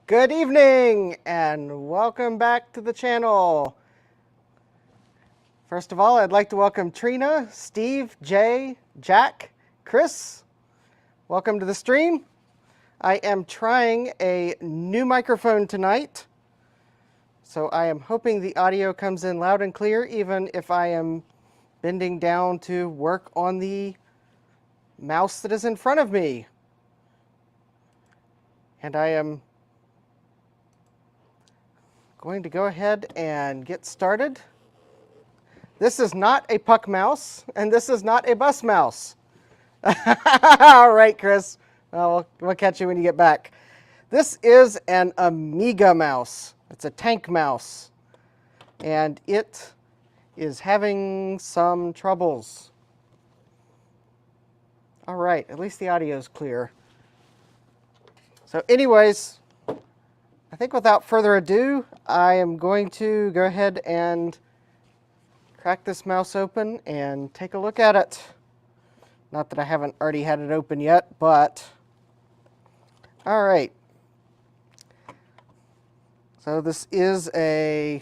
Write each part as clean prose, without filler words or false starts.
Good evening and welcome back to the channel. First of all, I'd like to welcome Trina, Steve, Jay, Jack, Chris. Welcome to the stream. I am trying a new microphone tonight, so I am hoping the audio comes in loud and clear even if I am bending down to work on the mouse that is in front of me. And I am going to go ahead and get started. This is not a puck mouse, and this is not a bus mouse. All right, Chris. We'll catch you when you get back. This is an Amiga mouse. It's a tank mouse, and it is having some troubles. All right, at least the audio is clear. So anyways, I think without further ado, I am going to go ahead and crack this mouse open and take a look at it. Not that I haven't already had it open yet, but all right. So this is a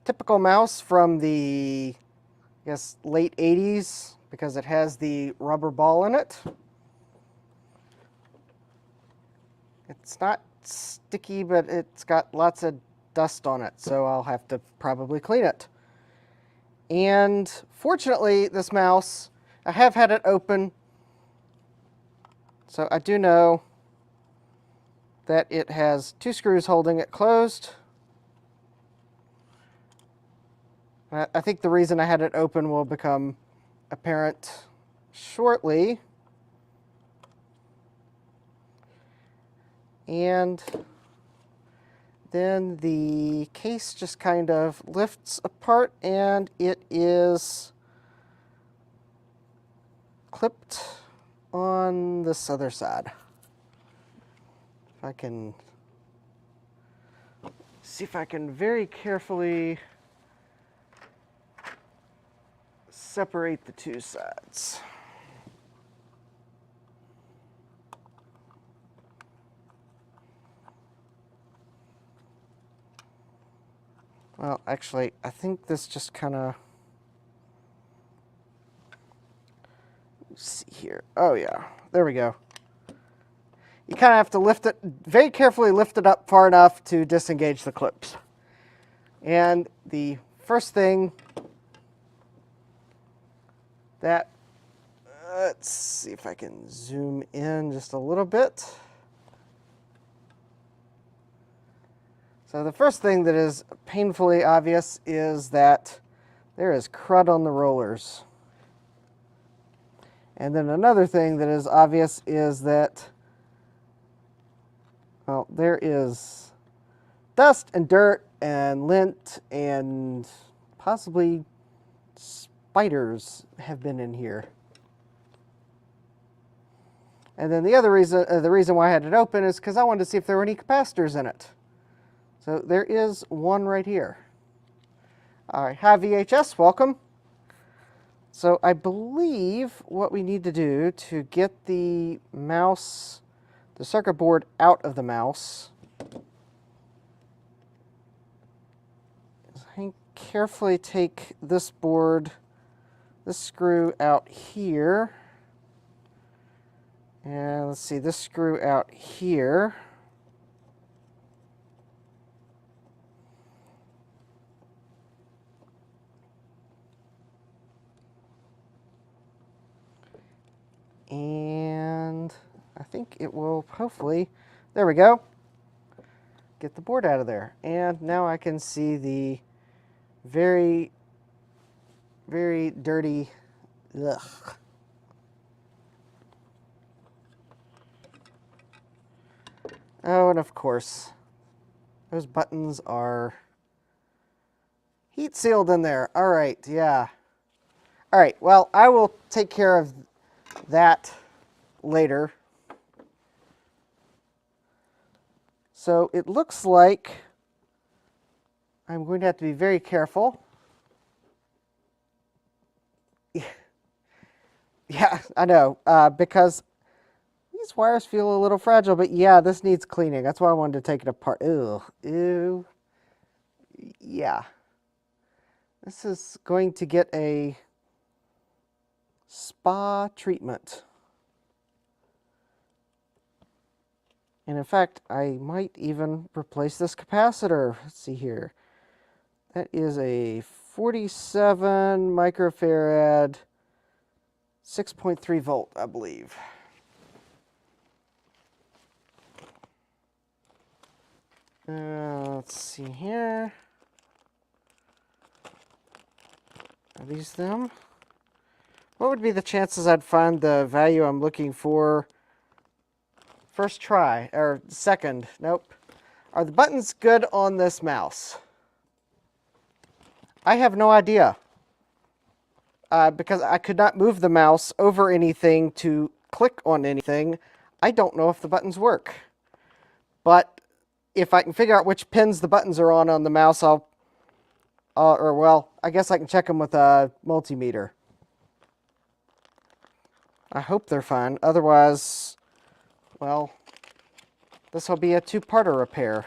typical mouse from the, I guess, late 80s because it has the rubber ball in it. It's not sticky, but it's got lots of dust on it, so I'll have to probably clean it. And fortunately, this mouse, I have had it open, so I do know that it has two screws holding it closed. I think the reason I had it open will become apparent shortly. And then the case just kind of lifts apart and it is clipped on this other side. If I can see if I can very carefully separate the two sides. Well, actually, I think this just kind of, see here. Oh yeah, there we go. You kind of have to lift it, very carefully lift it up far enough to disengage the clips. And the first thing that, let's see if I can zoom in just a little bit. So the first thing that is painfully obvious is that there is crud on the rollers. And then another thing that is obvious is that, well, there is dust and dirt and lint and possibly spiders have been in here. And then the other reason, the reason why I had it open is because I wanted to see if there were any capacitors in it. So there is one right here. All right, hi VHS, welcome. So I believe what we need to do to get the mouse, the circuit board out of the mouse, is I carefully take this board, this screw out here, and let's see, this screw out here. And I think it will hopefully, there we go, get the board out of there. And now I can see the very, very dirty, ugh. Oh, and of course, those buttons are heat sealed in there. All right, yeah. All right, well, I will take care of that later. So it looks like I'm going to have to be very careful. Yeah, I know, because These wires feel a little fragile, but yeah, this needs cleaning. That's why I wanted to take it apart. Ew. Ew. Yeah. This is going to get a spa treatment. And in fact, I might even replace this capacitor. Let's see here. That is a 47 microfarad, 6.3 volt, I believe. Let's see here. Are these them? What would be the chances I'd find the value I'm looking for first try, or second? Nope. Are the buttons good on this mouse? I have no idea. Because I could not move the mouse over anything to click on anything. I don't know if the buttons work. But if I can figure out which pins the buttons are on the mouse, well, I guess I can check them with a multimeter. I hope they're fine. Otherwise, well, this will be a two-parter repair.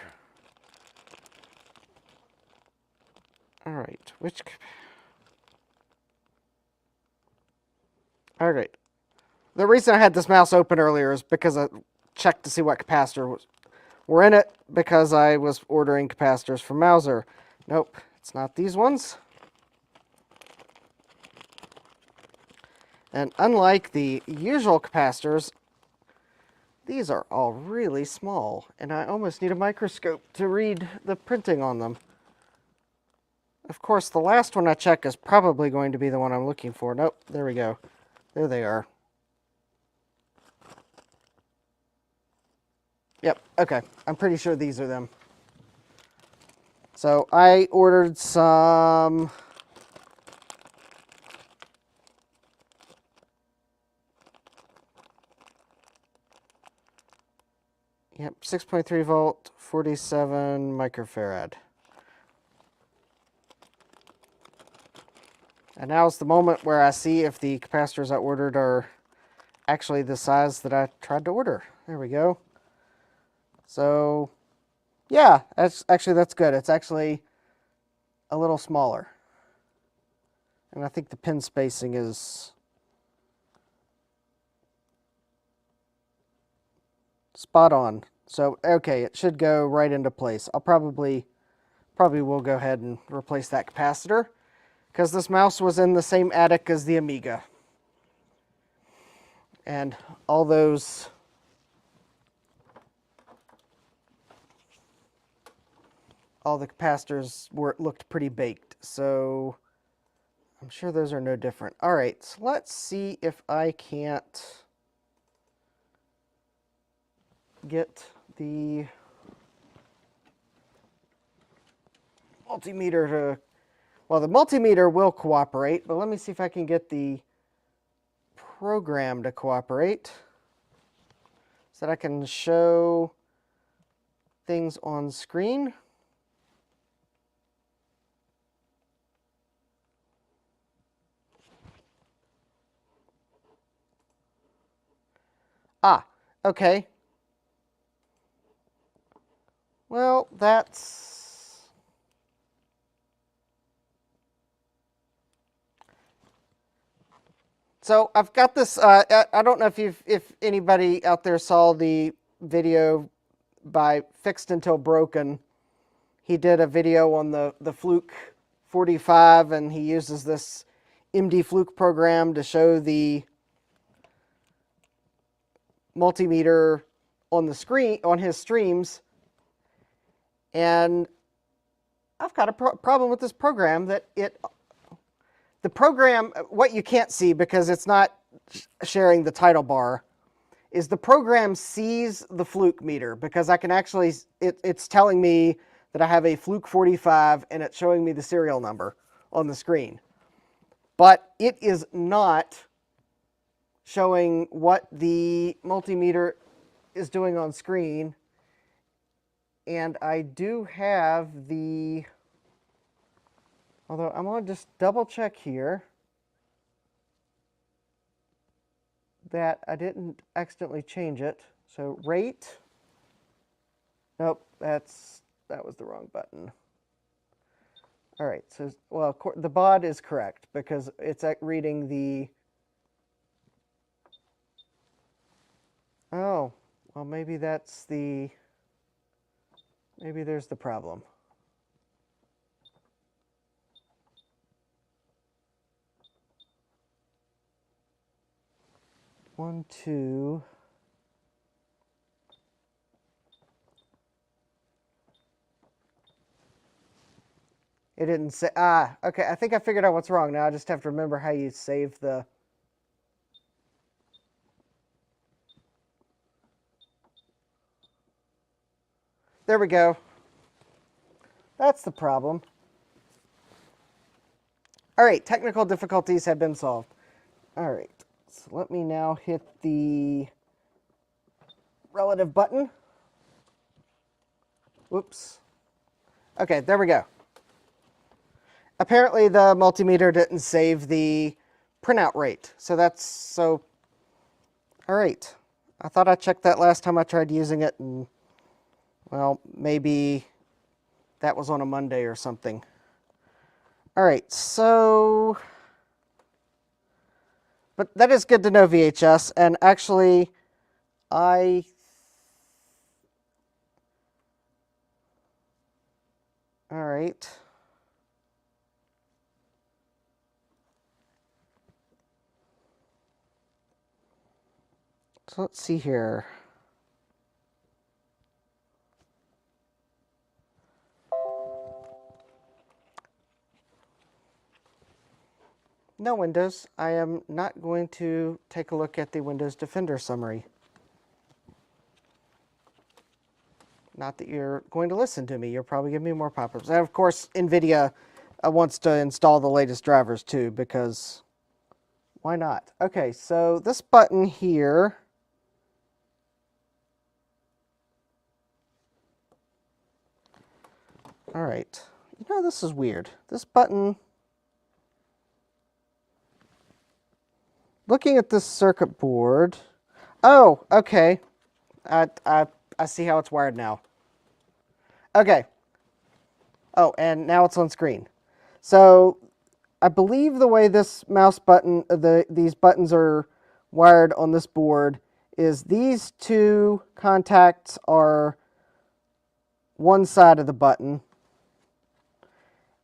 All right, all right. The reason I had this mouse open earlier is because I checked to see what capacitor were in it, because I was ordering capacitors from Mouser. Nope, it's not these ones. And unlike the usual capacitors, these are all really small, and I almost need a microscope to read the printing on them. Of course, the last one I check is probably going to be the one I'm looking for. Nope, there we go. There they are. Yep, okay. I'm pretty sure these are them. So I ordered some... Yep, 6.3 volt, 47 microfarad. And now's the moment where I see if the capacitors I ordered are actually the size that I tried to order. There we go. So, yeah, that's good. It's actually a little smaller. And I think the pin spacing is spot on. So, okay, it should go right into place. I'll probably will go ahead and replace that capacitor, because this mouse was in the same attic as the Amiga. And all the capacitors looked pretty baked, so I'm sure those are no different. All right, so let's see if I can't get the multimeter to... Well, the multimeter will cooperate, but let me see if I can get the program to cooperate so that I can show things on screen. Ah, okay. Well, that's... So I've got this, I don't know if anybody out there saw the video by Fixed Until Broken. He did a video on the Fluke 45, and he uses this MD Fluke program to show the multimeter on the screen, on his streams. And I've got a problem with this program, that the program, what you can't see because it's not sharing the title bar, is the program sees the Fluke meter, because I can actually, it's telling me that I have a Fluke 45 and it's showing me the serial number on the screen. But it is not showing what the multimeter is doing on screen. And I do have the... Although I'm going to just double check here. that I didn't accidentally change it. So rate. Nope, that was the wrong button. All right, so, well, the baud is correct because it's reading the... Oh, well, maybe that's the... Maybe there's the problem. One, two... It didn't say... Ah, okay, I think I figured out what's wrong. Now I just have to remember how you save the... There we go. That's the problem. All right, technical difficulties have been solved. All right, so let me now hit the relative button. Whoops. Okay, there we go. Apparently the multimeter didn't save the printout rate. So all right. I thought I checked that last time I tried using it, and, well, maybe that was on a Monday or something. All right, so, but that is good to know, VHS, and actually, all right. So let's see here. No, Windows. I am not going to take a look at the Windows Defender summary. Not that you're going to listen to me. You'll probably give me more pop-ups. And of course, NVIDIA wants to install the latest drivers too, because why not? Okay, so this button here... All right. You know, this is weird. This button... Looking at this circuit board... Oh, okay. I see how it's wired now. Okay. Oh, and now it's on screen. So I believe the way this mouse button, these buttons are wired on this board is these two contacts are one side of the button,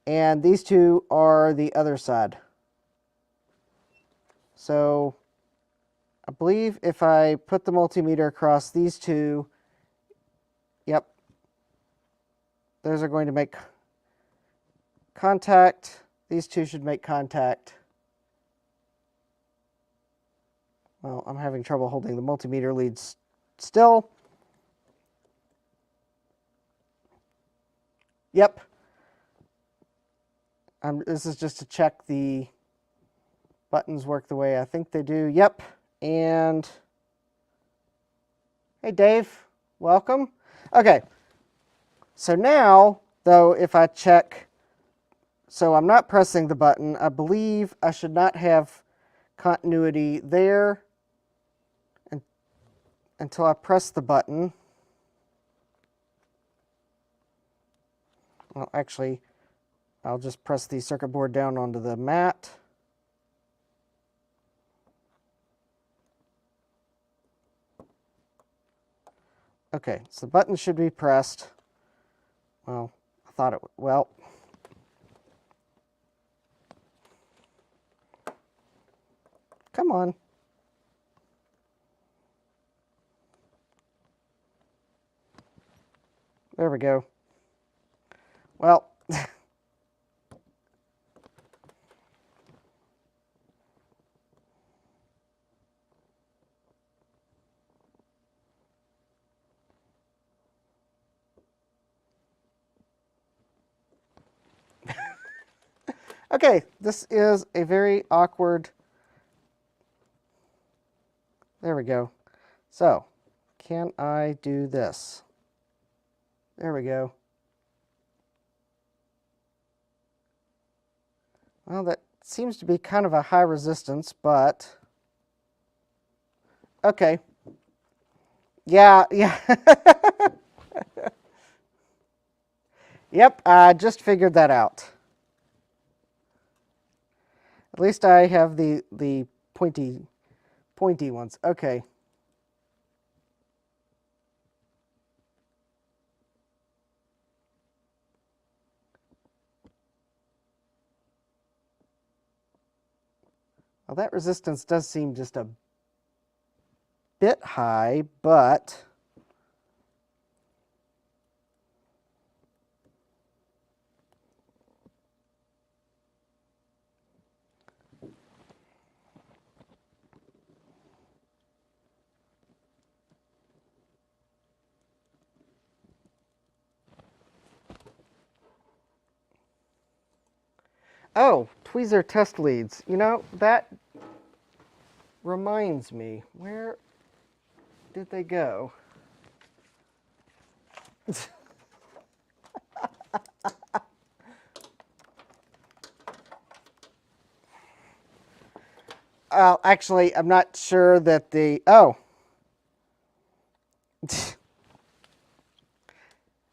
and these two are the other side. So I believe if I put the multimeter across these two, yep, those are going to make contact. These two should make contact. Well, I'm having trouble holding the multimeter leads still. Yep. This is just to check the buttons work the way I think they do. Yep. And hey, Dave, welcome. Okay. So now, though, if I check, so I'm not pressing the button. I believe I should not have continuity there until I press the button. Well, actually, I'll just press the circuit board down onto the mat. Okay, so the button should be pressed. Well, I thought it would. Well, come on. There we go. Well, okay, this is a very awkward... There we go. So, can I do this? There we go. Well, that seems to be kind of a high resistance, but Okay. Yeah, yeah. Yep, I just figured that out. At least I have the pointy ones. Okay. Well, that resistance does seem just a bit high, but oh, tweezer test leads. You know, that reminds me. Where did they go? Actually, I'm not sure that the... Oh.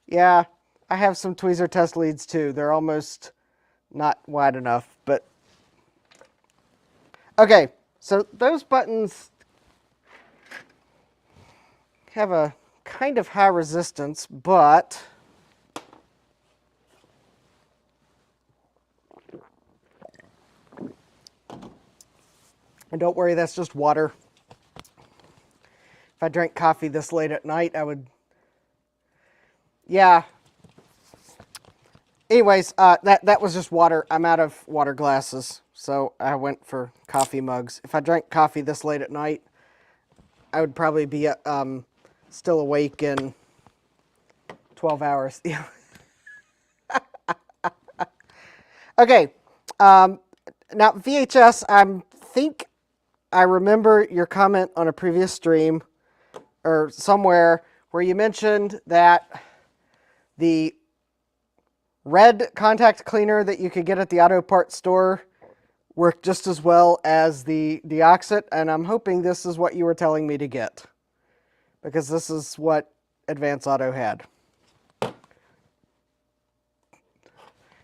Yeah, I have some tweezer test leads too. They're almost not wide enough, but... Okay, so those buttons have a kind of high resistance, but... And don't worry, that's just water. If I drank coffee this late at night, I would... Yeah. Anyways, that was just water. I'm out of water glasses, so I went for coffee mugs. If I drank coffee this late at night, I would probably be still awake in 12 hours. Okay. Now, VHS, I think I remember your comment on a previous stream or somewhere where you mentioned that the red contact cleaner that you could get at the auto parts store worked just as well as the deoxit, and I'm hoping this is what you were telling me to get, because this is what Advance Auto had.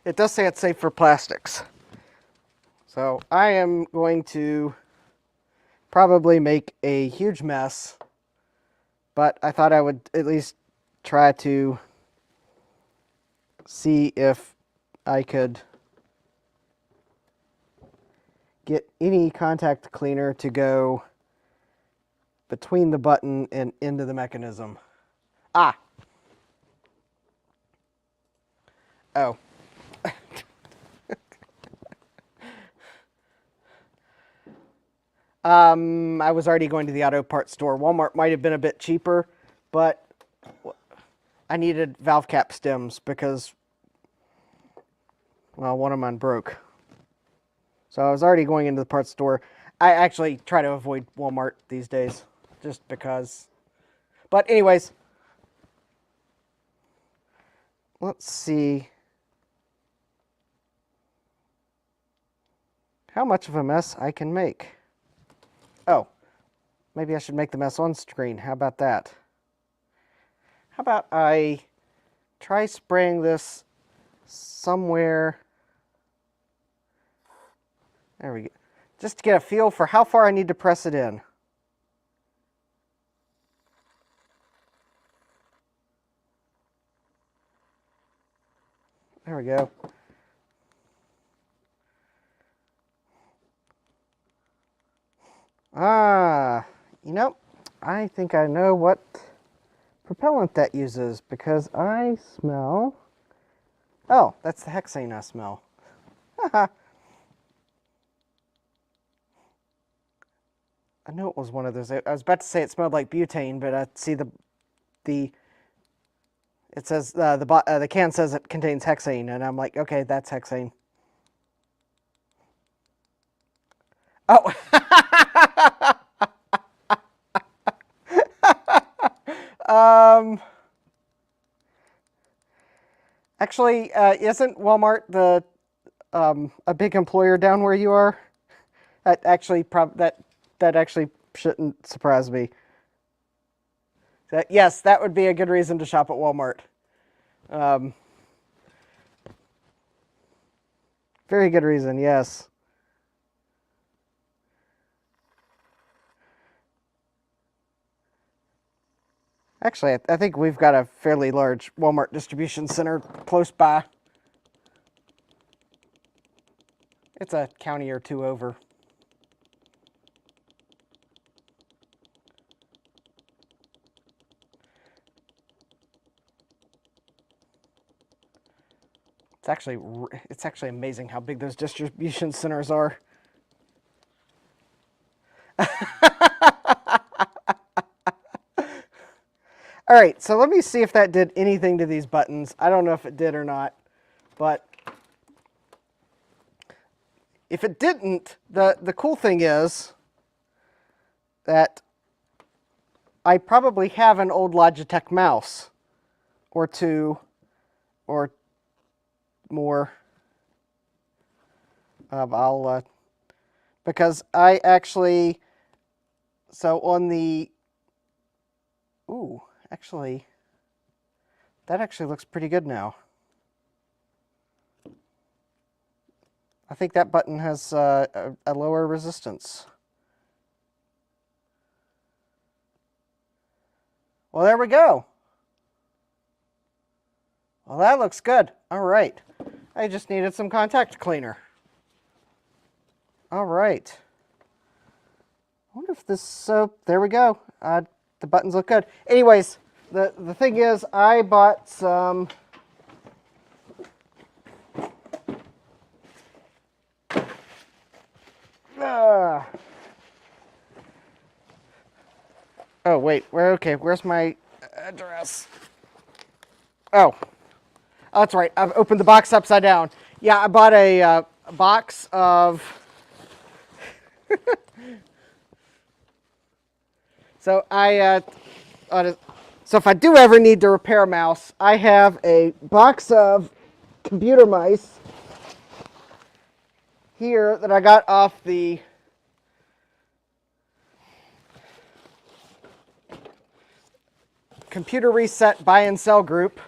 It does say it's safe for plastics. So I am going to probably make a huge mess, but I thought I would at least try to see if I could get any contact cleaner to go between the button and into the mechanism. Ah! Oh. I was already going to the auto parts store. Walmart might have been a bit cheaper, but I needed valve cap stems because, well, one of mine broke. So I was already going into the parts store. I actually try to avoid Walmart these days, just because. But anyways, let's see how much of a mess I can make. Oh, maybe I should make the mess on screen. How about that? How about I try spraying this somewhere. There we go. Just to get a feel for how far I need to press it in. There we go. Ah, you know, I think I know what propellant that uses, because I smell... Oh, that's the hexane I smell. Haha. I knew it was one of those. I was about to say it smelled like butane, but I see it says the can says it contains hexane, and I'm like, okay, that's hexane. Oh. Actually, isn't Walmart the a big employer down where you are? That actually shouldn't surprise me. Yes, that would be a good reason to shop at Walmart. Very good reason, yes. Actually, I think we've got a fairly large Walmart distribution center close by. It's a county or two over. It's actually amazing how big those distribution centers are. All right, so let me see if that did anything to these buttons. I don't know if it did or not, but if it didn't, the cool thing is that I probably have an old Logitech mouse or two or more. Because I actually, so on the, actually, that actually looks pretty good now. I think that button has a lower resistance. Well, there we go. Well, that looks good. All right. I just needed some contact cleaner. All right. I wonder if this, so there we go. The buttons look good. Anyways, the thing is, I bought some oh wait, where's my address? Oh, that's right. I've opened the box upside down. Yeah, I bought a box of so so if I do ever need to repair a mouse, I have a box of computer mice here that I got off the Computer Reset buy and sell group.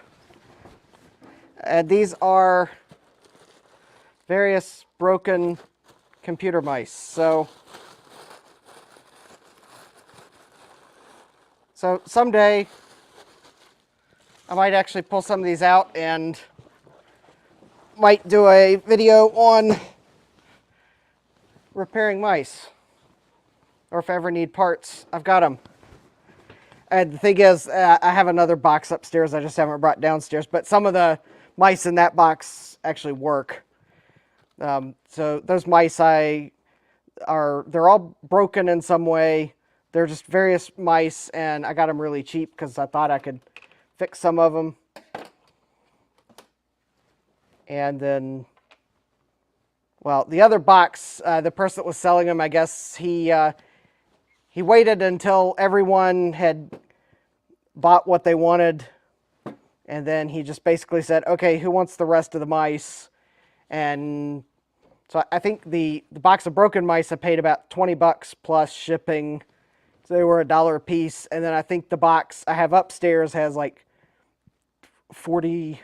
These are various broken computer mice. So someday I might actually pull some of these out and might do a video on repairing mice. Or if I ever need parts, I've got them. And the thing is, I have another box upstairs I just haven't brought downstairs, but some of the mice in that box actually work. So those mice they're all broken in some way. They're just various mice, and I got them really cheap because I thought I could fix some of them. And then, well, the other box, the person that was selling them, I guess he waited until everyone had bought what they wanted, and then he just basically said, okay, who wants the rest of the mice? And so I think the box of broken mice I paid about $20 plus shipping, so they were $1 a piece. And then I think the box I have upstairs has like 40,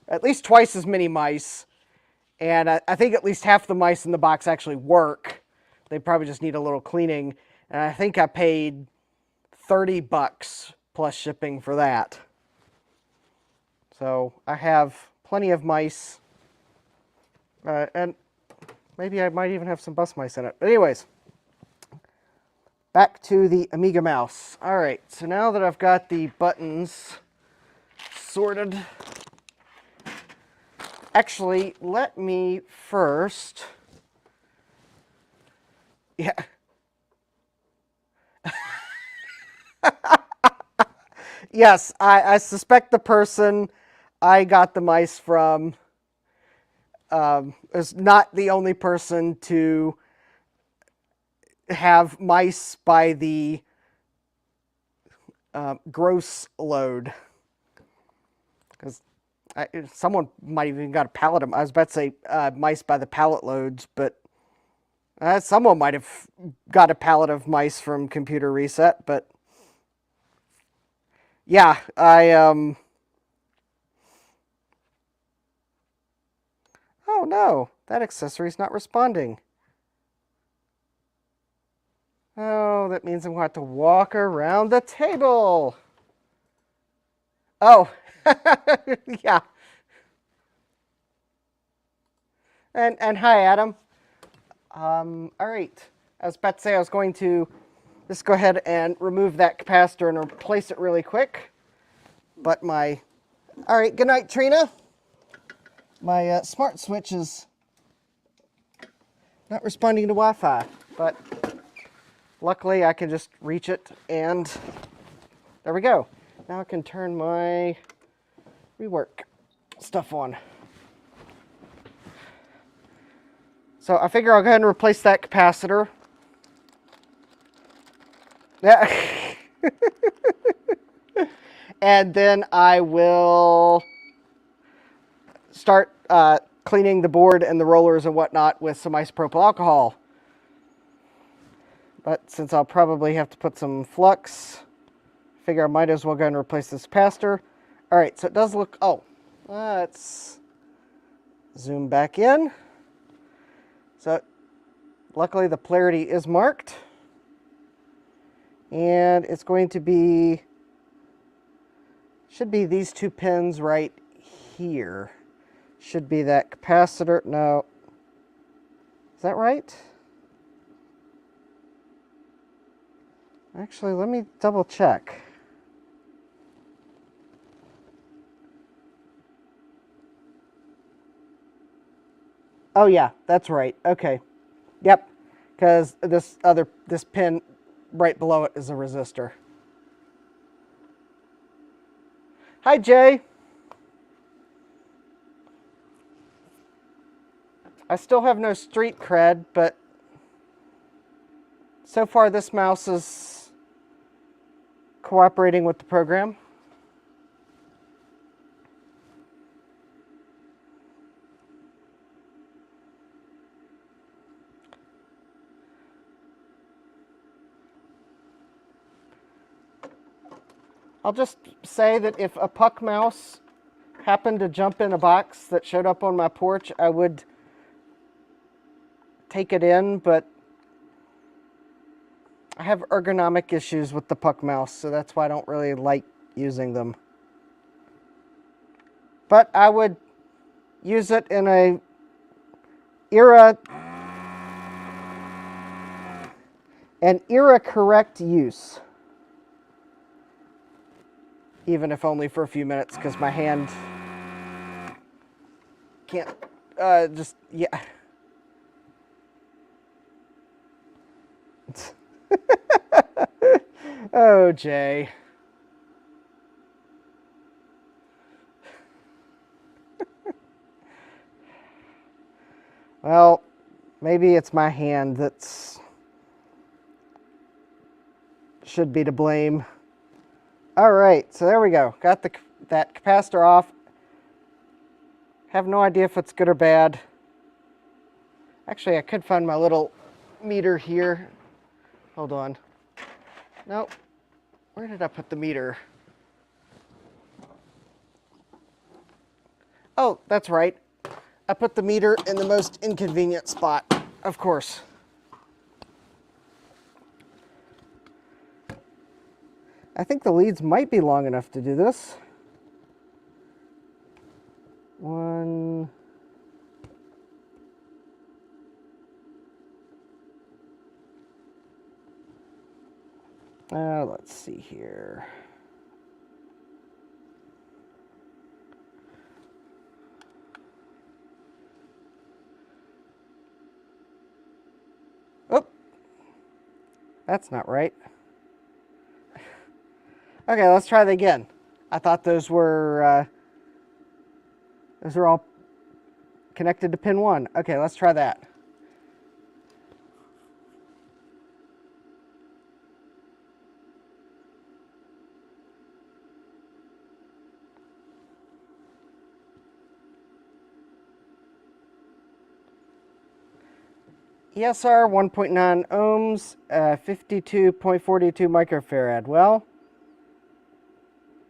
at least twice as many mice, and I think at least half the mice in the box actually work. They probably just need a little cleaning, and I think I paid $30 plus shipping for that. So I have plenty of mice, and maybe I might even have some bus mice in it. But anyways, back to the Amiga mouse. All right, so now that I've got the buttons sorted, actually, let me first, yeah. Yes, I suspect the person I got the mice from is not the only person to have mice by the gross load. Because someone might have even got a pallet of, I was about to say mice by the pallet loads, but Someone might have got a pallet of mice from Computer Reset, but yeah, oh no, that accessory's not responding. Oh, that means I'm going to have to walk around the table. Oh, yeah. And hi, Adam. All right. I was about to say I was going to just go ahead and remove that capacitor and replace it really quick. But all right, good night, Trina. My smart switch is not responding to Wi-Fi, but luckily I can just reach it and there we go. Now I can turn my rework stuff on. So I figure I'll go ahead and replace that capacitor. Yeah. And then I will start cleaning the board and the rollers and whatnot with some isopropyl alcohol. But since I'll probably have to put some flux, I figure I might as well go and replace this capacitor. All right, so it does look, let's zoom back in. So luckily the polarity is marked. And it's going to be, should be these two pins right here. Should be that capacitor. No. Is that right? Actually, let me double check. Oh yeah, that's right. Okay. Yep. Because this pin right below it is a resistor. Hi, Jay. I still have no street cred, but so far this mouse is cooperating with the program. I'll just say that if a puck mouse happened to jump in a box that showed up on my porch, I would take it in, but I have ergonomic issues with the puck mouse, so that's why I don't really like using them. But I would use it in an era correct use. Even if only for a few minutes, because my hand can't, yeah. Oh, Jay. Well, maybe it's my hand that's should be to blame. All right, so there we go. Got that capacitor off. Have no idea if it's good or bad. Actually, I could find my little meter here. Hold on. Nope. Where did I put the meter? Oh, that's right. I put the meter in the most inconvenient spot, of course. I think the leads might be long enough to do this. One. Let's see here. Oh, that's not right. Okay, let's try that again. I thought those were all connected to pin 1. Okay, let's try that. ESR 1.9 ohms, 52.42 microfarad. Well,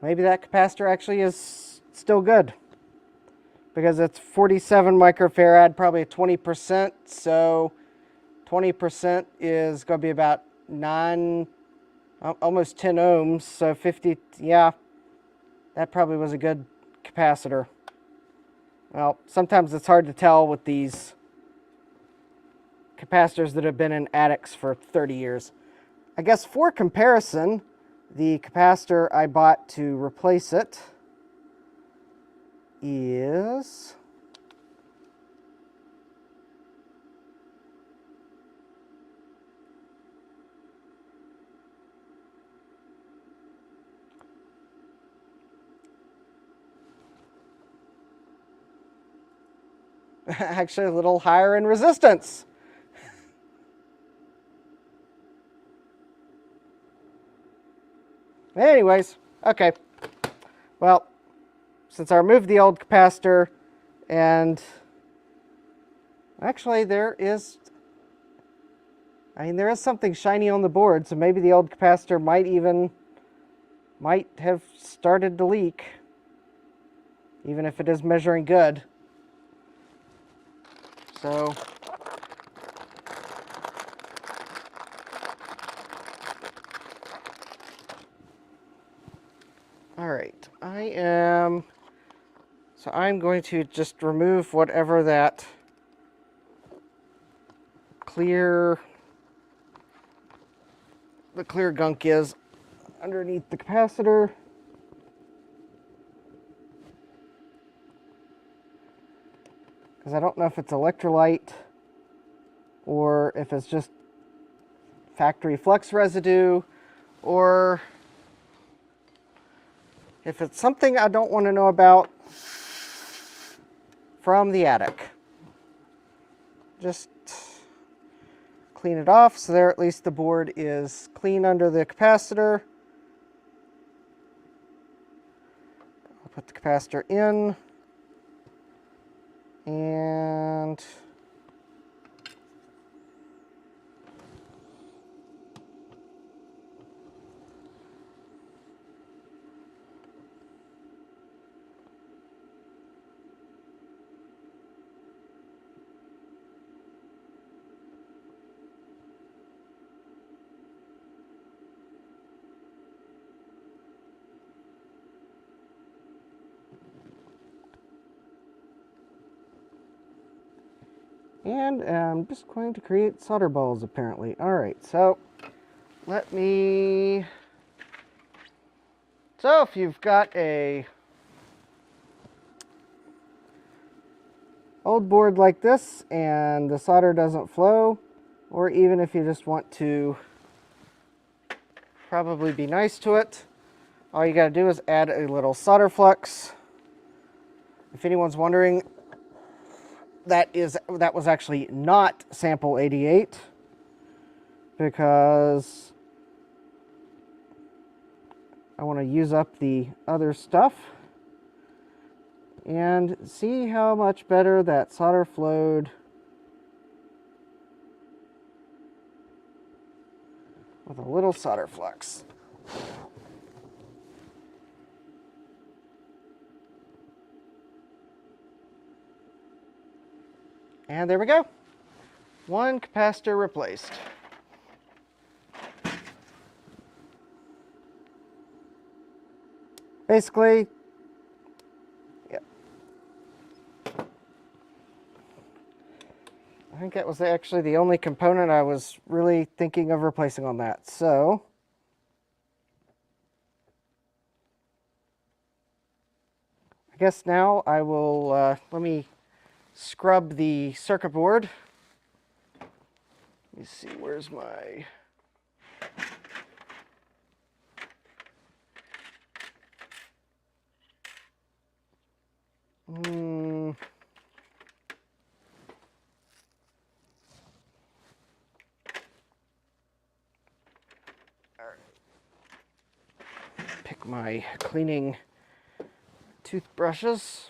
maybe that capacitor actually is still good, because it's 47 microfarad, probably 20%, so 20% is going to be about 9, almost 10 ohms, so 50, yeah, that probably was a good capacitor. Well, sometimes it's hard to tell with these capacitors that have been in attics for 30 years. I guess for comparison, the capacitor I bought to replace it is actually a little higher in resistance. Anyways, okay. Well, since I removed the old capacitor, and actually there is something shiny on the board, so maybe the old capacitor might have started to leak, even if it is measuring good. So all right, I'm going to just remove whatever that clear gunk is underneath the capacitor. Because I don't know if it's electrolyte or if it's just factory flux residue, or if it's something I don't want to know about from the attic. Just clean it off, so there at least the board is clean under the capacitor. I'll put the capacitor in, and I'm just going to create solder balls, apparently. All right, so so if you've got a old board like this and the solder doesn't flow, or even if you just want to probably be nice to it, all you got to do is add a little solder flux. If anyone's wondering, that was actually not sample 88, because I want to use up the other stuff and see how much better that solder flowed with a little solder flux. And there we go. One capacitor replaced. Basically, yeah. I think that was actually the only component I was really thinking of replacing on that. So I guess now I will, let me scrub the circuit board. Let me see, where's my... All right. Pick my cleaning toothbrushes.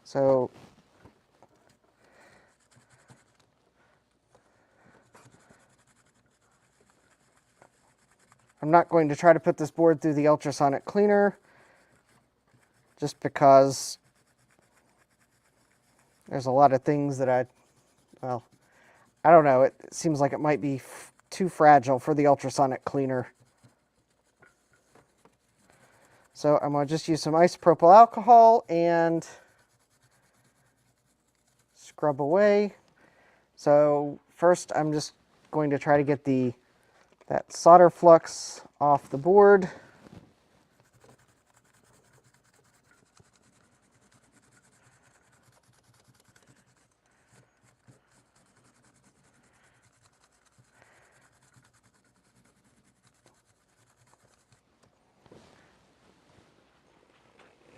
So I'm not going to try to put this board through the ultrasonic cleaner, just because there's a lot of things that well, I don't know, it seems like it might be too fragile for the ultrasonic cleaner. So I'm going to just use some isopropyl alcohol and scrub away. So first I'm just going to try to get that solder flux off the board.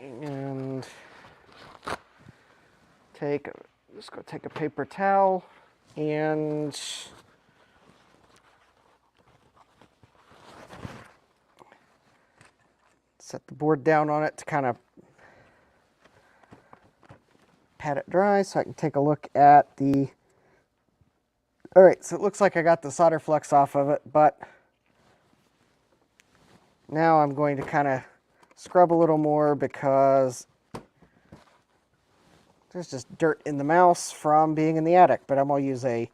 And just go take a paper towel and set the board down on it to kind of pat it dry so I can take a look at all right, so it looks like I got the solder flux off of it, but now I'm going to kind of scrub a little more because there's just dirt in the mouse from being in the attic, but I'm going to use a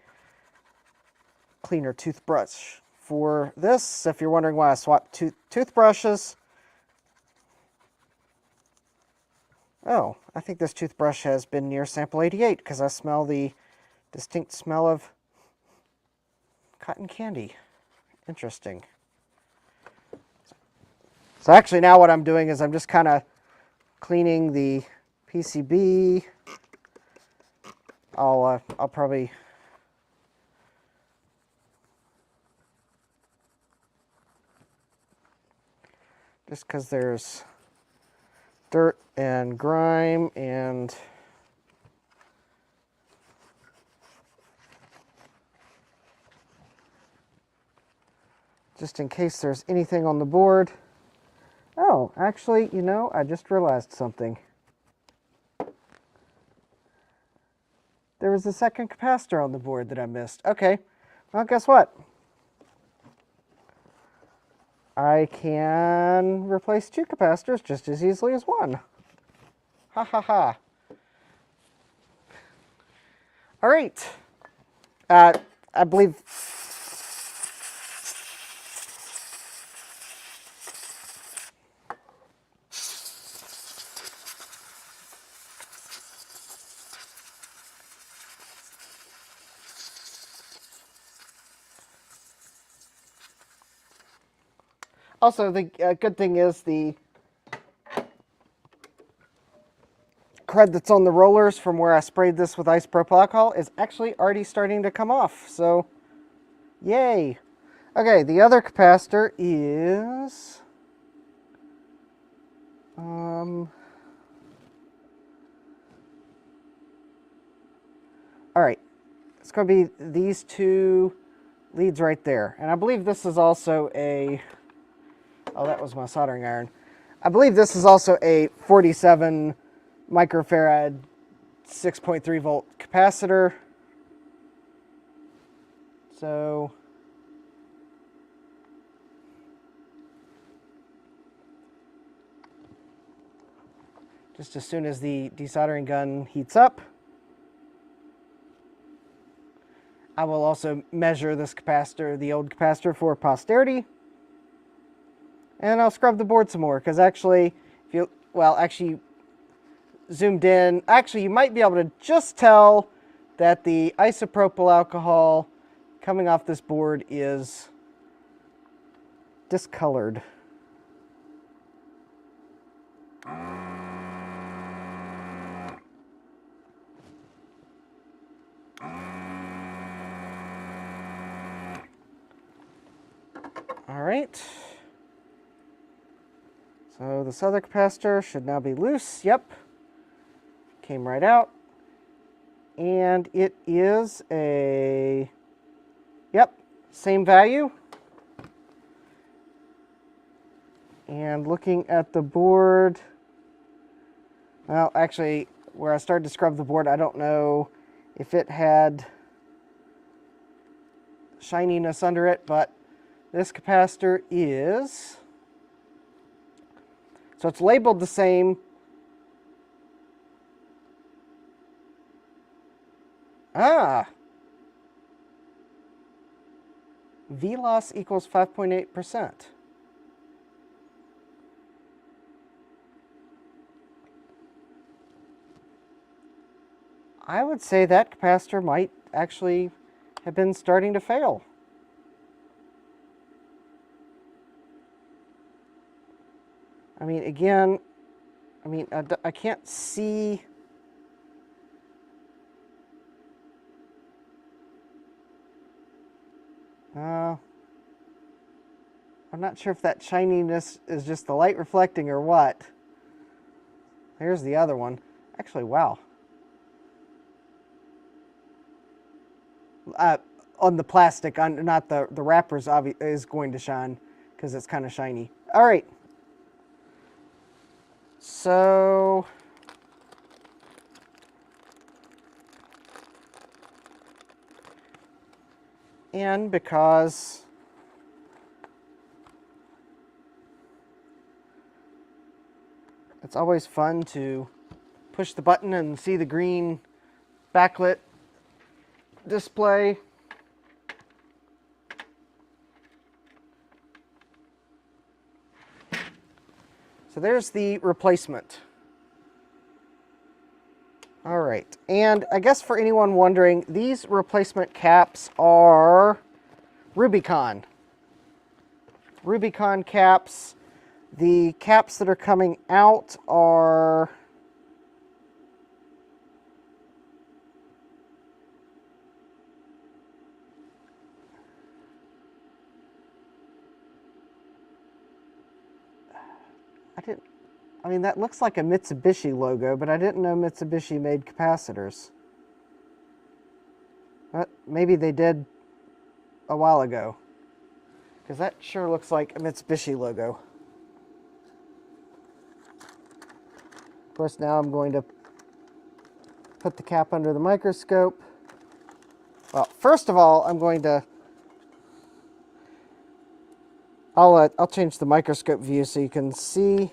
cleaner toothbrush for this. If you're wondering why I swapped toothbrushes, oh, I think this toothbrush has been near sample 88 because I smell the distinct smell of cotton candy. Interesting. So actually now what I'm doing is I'm just kind of cleaning the PCB. I'll probably just because there's dirt and grime and just in case there's anything on the board. Oh, actually, you know, I just realized something. There was a second capacitor on the board that I missed. Okay, well, guess what? I can replace 2 capacitors just as easily as 1. Ha ha ha. All right. I believe... Also, the good thing is the crud that's on the rollers from where I sprayed this with isopropyl alcohol is actually already starting to come off. So, yay. Okay, the other capacitor is... all right, it's going to be these 2 leads right there. And I believe this is also a... oh, that was my soldering iron. I believe this is also a 47 microfarad 6.3 volt capacitor. So just as soon as the desoldering gun heats up, I will also measure this capacitor, the old capacitor, for posterity. And I'll scrub the board some more, because actually, if you, well, actually zoomed in, actually you might be able to just tell that the isopropyl alcohol coming off this board is discolored. All right. So this other capacitor should now be loose. Yep. Came right out. And it is a, yep, same value. And looking at the board, well, actually, where I started to scrub the board, I don't know if it had shininess under it, but This capacitor is, so it's labeled the same. V loss equals 5.8%. I would say that capacitor might actually have been starting to fail. I mean, again, I can't see. I'm not sure if that shininess is just the light reflecting or what. Here's the other one. Actually, wow. On the plastic, not the wrappers, is going to shine because it's kind of shiny. All right. So and because it's always fun to push the button and see the green backlit display. So there's the replacement. All right, and I guess for anyone wondering, these replacement caps are Rubicon. Rubicon caps. The caps that are coming out are that looks like a Mitsubishi logo, but I didn't know Mitsubishi made capacitors. But maybe they did a while ago, because that sure looks like a Mitsubishi logo. Of course, now I'm going to put the cap under the microscope. Well, first of all, I'm going to I'll change the microscope view so you can see,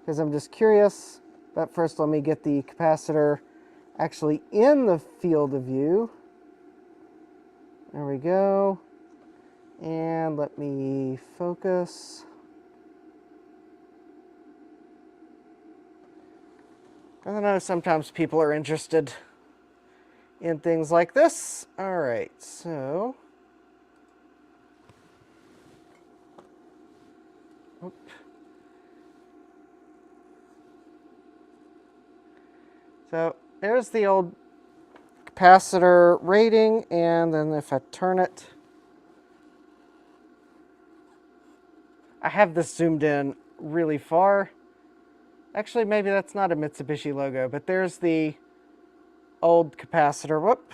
because I'm just curious. But first, let me get the capacitor actually in the field of view. There we go. And let me focus. I know sometimes people are interested in things like this. All right, so. So there's the old capacitor rating, and then if I turn it, I have this zoomed in really far. Actually, maybe that's not a Mitsubishi logo, but there's the old capacitor. Whoop.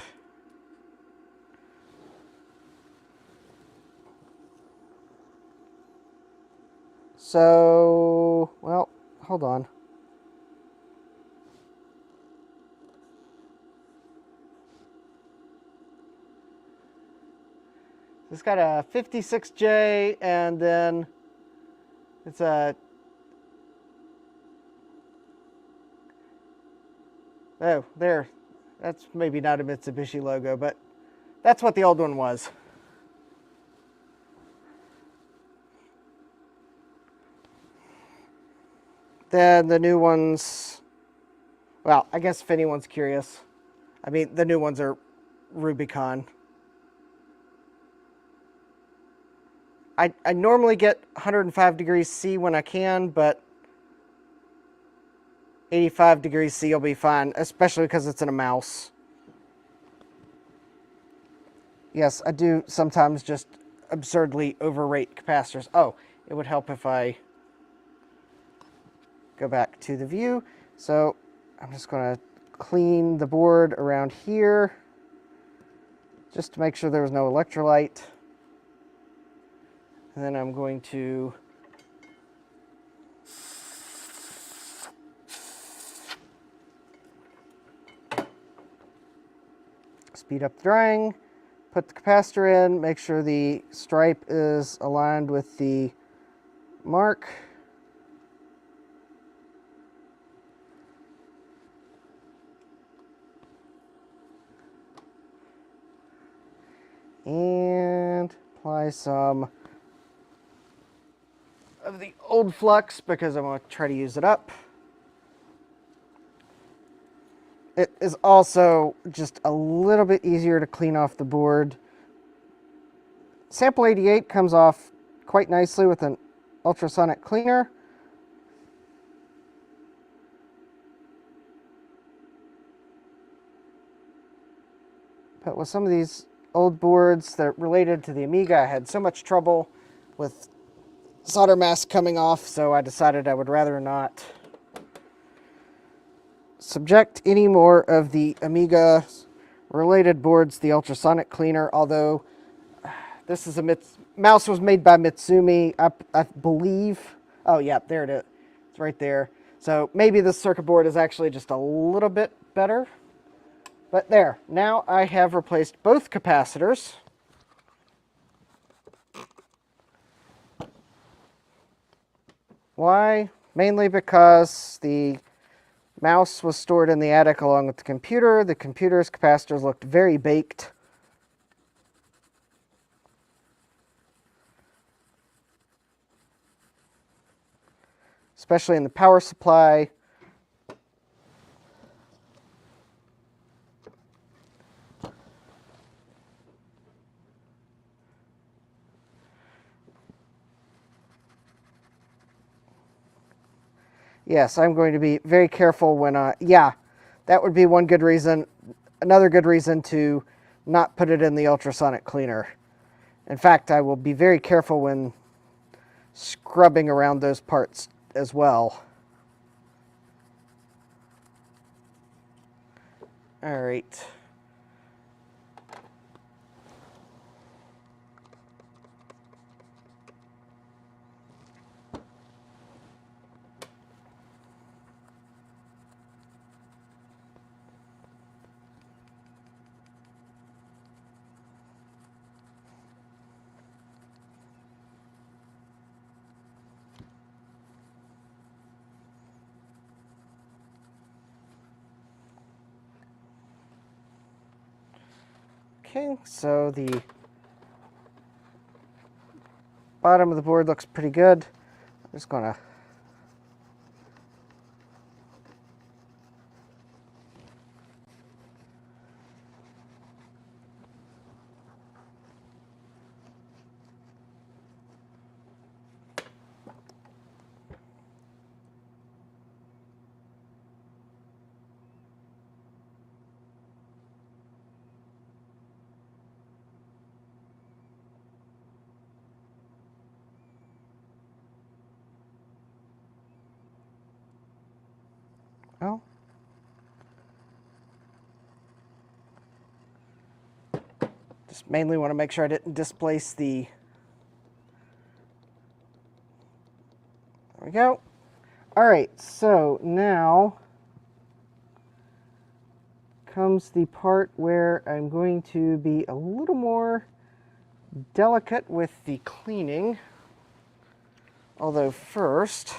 So, well, hold on. It's got a 56J, and then it's a... Oh, there. That's maybe not a Mitsubishi logo, but that's what the old one was. Then the new ones, well, I guess if anyone's curious, I mean, the new ones are Rubicon. I normally get 105 degrees C when I can, but 85 degrees C will be fine, especially because it's in a mouse. Yes, I do sometimes just absurdly overrate capacitors. Oh, it would help if I go back to the view. So I'm just going to clean the board around here just to make sure there was no electrolyte. And then I'm going to speed up the drying, put the capacitor in, make sure the stripe is aligned with the mark. And apply some of the old flux because I'm going to try to use it up. It is also just a little bit easier to clean off the board. Sample 88 comes off quite nicely with an ultrasonic cleaner. But with some of these old boards that related to the Amiga, I had so much trouble with solder mask coming off, so I decided I would rather not subject any more of the Amiga related boards to the ultrasonic cleaner, although this is a mouse was made by Mitsumi, I believe. Oh yeah, there it is. It's right there. So maybe this circuit board is actually just a little bit better. But there, now I have replaced both capacitors. Why? Mainly because the mouse was stored in the attic along with the computer. The computer's capacitors looked very baked. Especially in the power supply. Yes, I'm going to be very careful when, yeah, that would be one good reason. Another good reason to not put it in the ultrasonic cleaner. In fact, I will be very careful when scrubbing around those parts as well. All right. Okay, so the bottom of the board looks pretty good. I'm just going to oh. Just mainly want to make sure I didn't displace the... There we go. All right, so now comes the part where I'm going to be a little more delicate with the cleaning. Although first...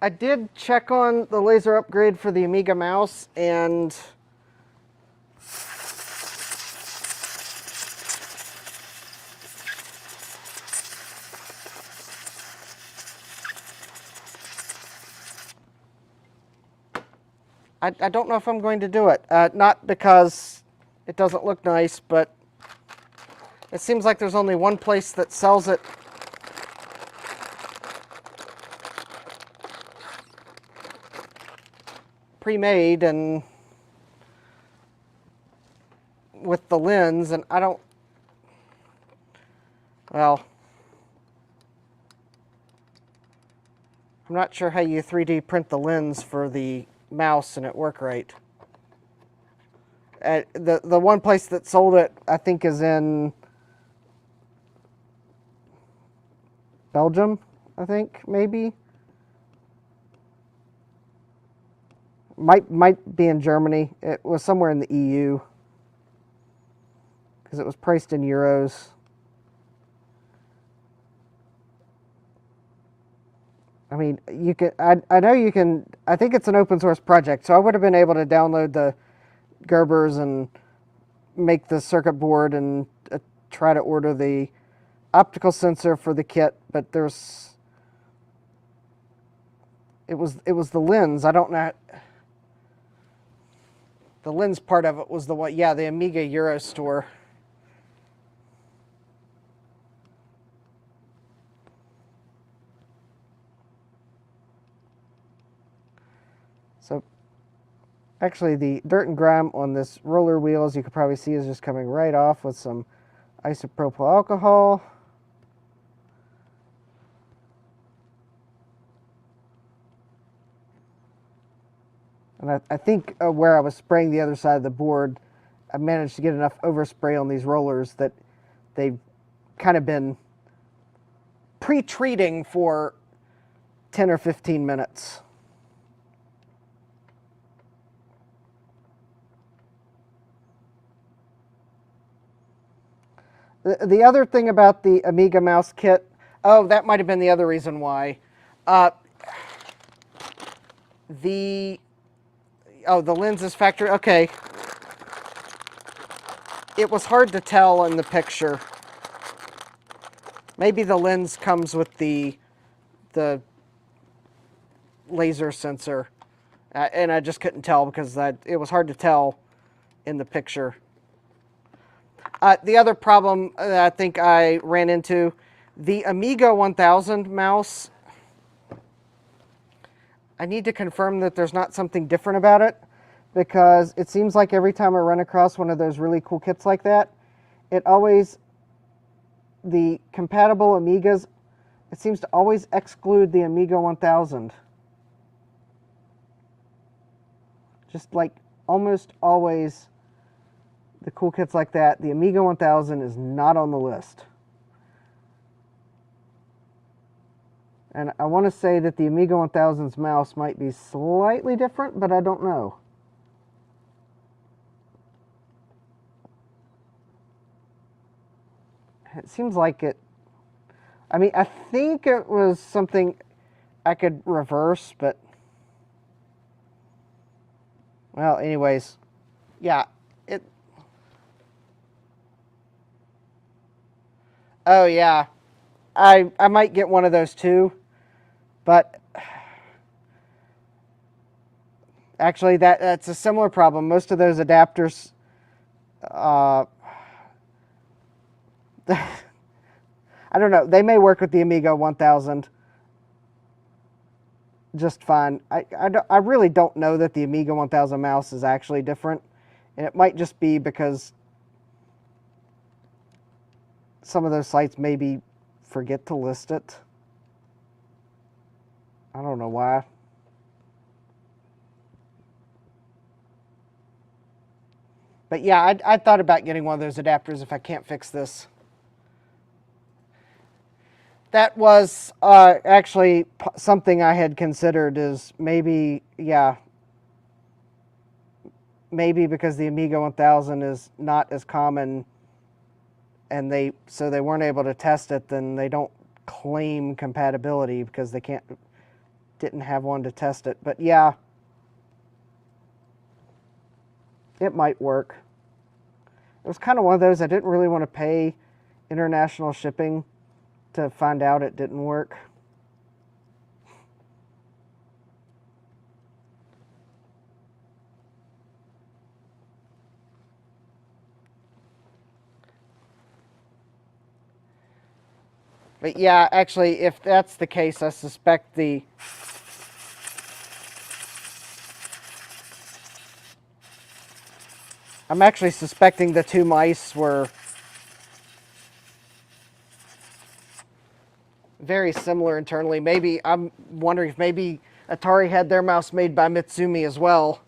I did check on the laser upgrade for the Amiga mouse, and I don't know if I'm going to do it. Not because it doesn't look nice, but it seems like there's only one place that sells it pre-made and with the lens, and I don't, well, I'm not sure how you 3D print the lens for the mouse and it work right. The one place that sold it, I think, is in Belgium, I think, maybe. Might be in Germany. It was somewhere in the EU because it was priced in euros. I mean, you can. I know you can. I think it's an open source project, so I would have been able to download the Gerbers and make the circuit board and try to order the optical sensor for the kit. But it was the lens. I don't know. The lens part of it was the one. Yeah, the Amiga Euro store. So actually, the dirt and grime on this roller wheel, as you can probably see, is just coming right off with some isopropyl alcohol. And I think where I was spraying the other side of the board, I managed to get enough overspray on these rollers that they've kind of been pre-treating for 10 or 15 minutes. The other thing about the Amiga mouse kit, oh, that might have been the other reason why. The lens is factory. Okay. It was hard to tell in the picture. Maybe the lens comes with the laser sensor, and I just couldn't tell because it was hard to tell in the picture. The other problem that I think I ran into, the Amiga 1000 mouse, I need to confirm that there's not something different about it, because it seems like every time I run across one of those really cool kits like that, the compatible Amigas, it seems to always exclude the Amiga 1000. Just like almost always the cool kits like that, the Amiga 1000 is not on the list. And I want to say that the Amiga 1000's mouse might be slightly different, but I don't know. It seems like it. I mean, I think it was something I could reverse, but. Well, anyways. Yeah. Oh, yeah. I might get one of those too. But. Actually, that's a similar problem. Most of those adapters. I don't know. They may work with the Amiga 1000 just fine. I really don't know that the Amiga 1000 mouse is actually different. And it might just be because some of those sites maybe forget to list it. I don't know why. But yeah, I thought about getting one of those adapters if I can't fix this. That was actually something I had considered, is maybe, yeah, maybe because the Amiga 1000 is not as common and so they weren't able to test it, then they don't claim compatibility because they didn't have one to test it. But yeah, it might work. It was kind of one of those I didn't really want to pay international shipping to find out it didn't work. But yeah, actually, if that's the case, I suspect the I'm actually suspecting the two mice were very similar internally. Maybe, I'm wondering if maybe Atari had their mouse made by Mitsumi as well.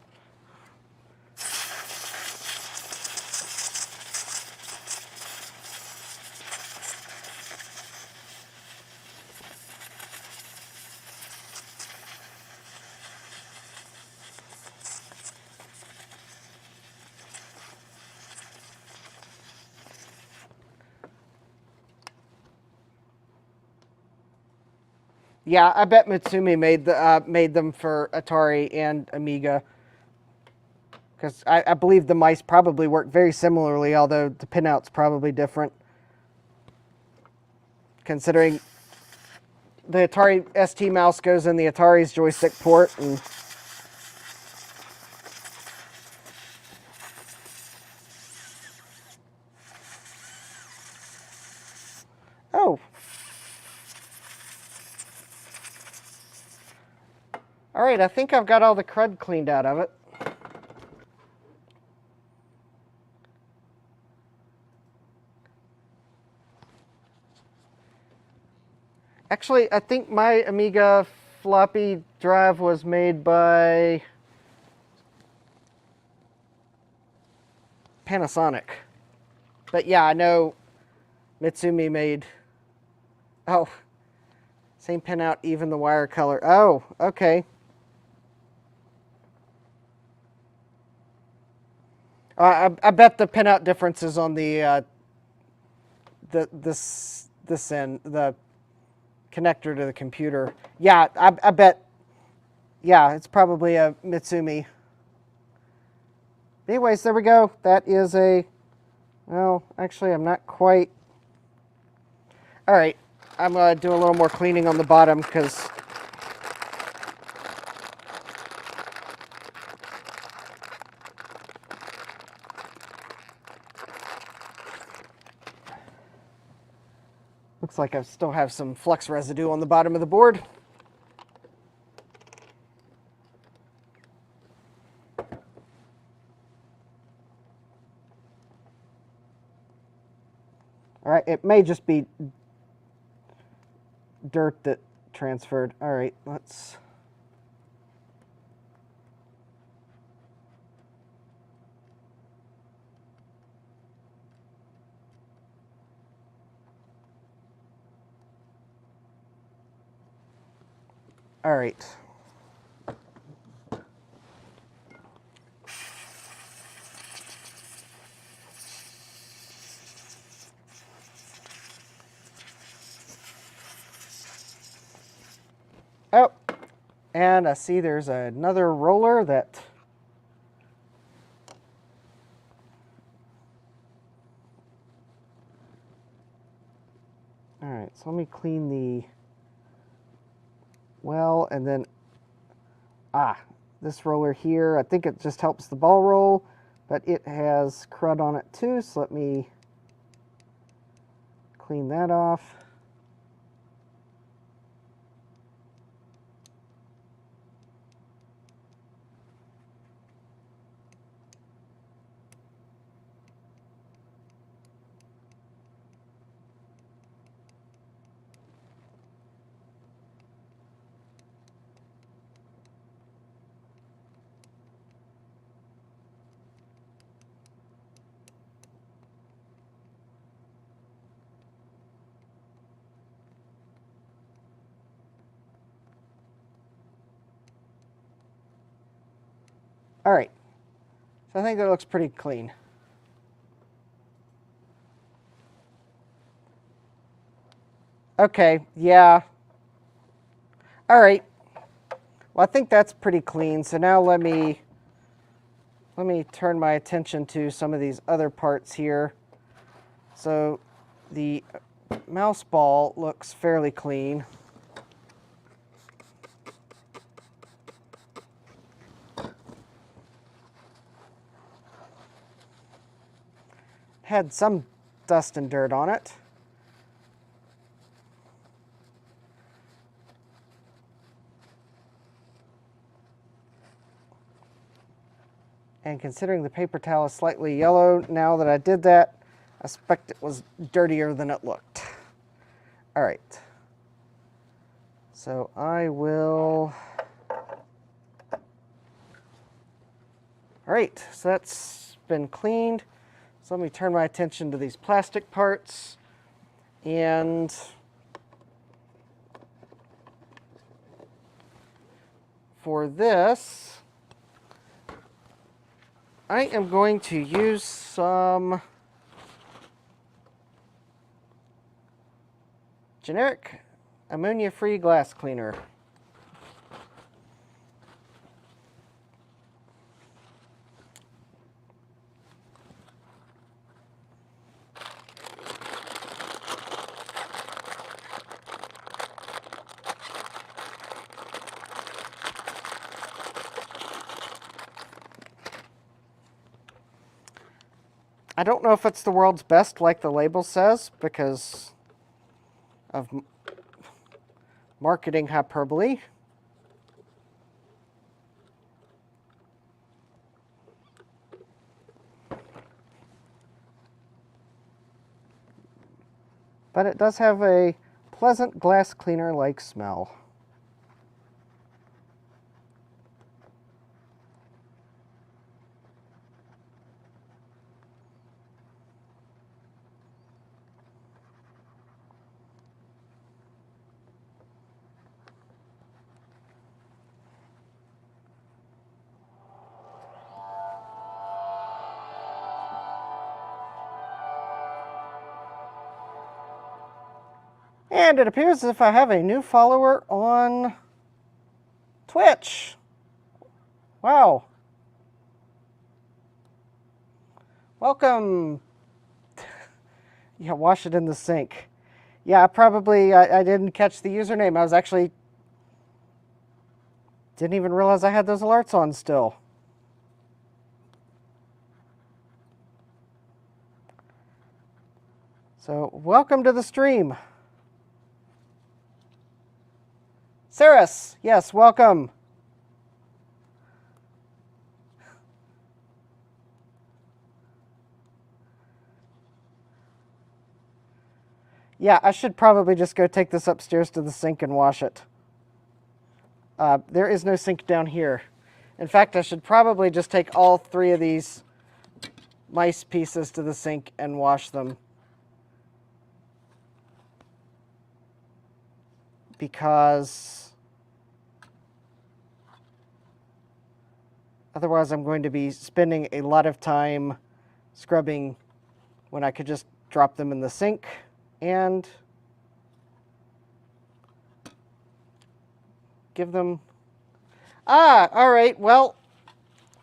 Yeah, I bet Mitsumi made them for Atari and Amiga. Because I believe the mice probably work very similarly, although the pinout's probably different. Considering the Atari ST mouse goes in the Atari's joystick port. And oh. All right, I think I've got all the crud cleaned out of it. Actually, I think my Amiga floppy drive was made by Panasonic. But yeah, I know Mitsumi made... Oh, same pinout, even the wire color. Oh, okay. I bet the pinout difference is on the this end, the connector to the computer. Yeah, I bet. Yeah, it's probably a Mitsumi. Anyways, there we go. That is a... Well, actually, I'm not quite... All right, I'm going to do a little more cleaning on the bottom because... Looks like I still have some flux residue on the bottom of the board. All right, it may just be dirt that transferred. All right, let's... All right. Oh, and I see there's another roller that... All right, so let me clean the well, and then... this roller here, I think it just helps the ball roll, but it has crud on it too, so let me clean that off. All right, so I think that looks pretty clean. Okay, yeah. All right. Well, I think that's pretty clean. So now let me turn my attention to some of these other parts here. So the mouse ball looks fairly clean. Had some dust and dirt on it. And considering the paper towel is slightly yellow now that I did that, I suspect it was dirtier than it looked. All right. So I will... All right, so that's been cleaned. So let me turn my attention to these plastic parts. And for this, I am going to use some generic ammonia-free glass cleaner. I don't know if it's the world's best, like the label says, because of marketing hyperbole. But it does have a pleasant glass cleaner-like smell. And it appears as if I have a new follower on Twitch. Wow. Welcome. Yeah, wash it in the sink. Yeah, I didn't catch the username. I was actually... Didn't even realize I had those alerts on still. So, welcome to the stream. Saris, yes, welcome. Yeah, I should probably just go take this upstairs to the sink and wash it. There is no sink down here. In fact, I should probably just take all 3 of these mice pieces to the sink and wash them. Because otherwise I'm going to be spending a lot of time scrubbing when I could just drop them in the sink and give them... all right, well,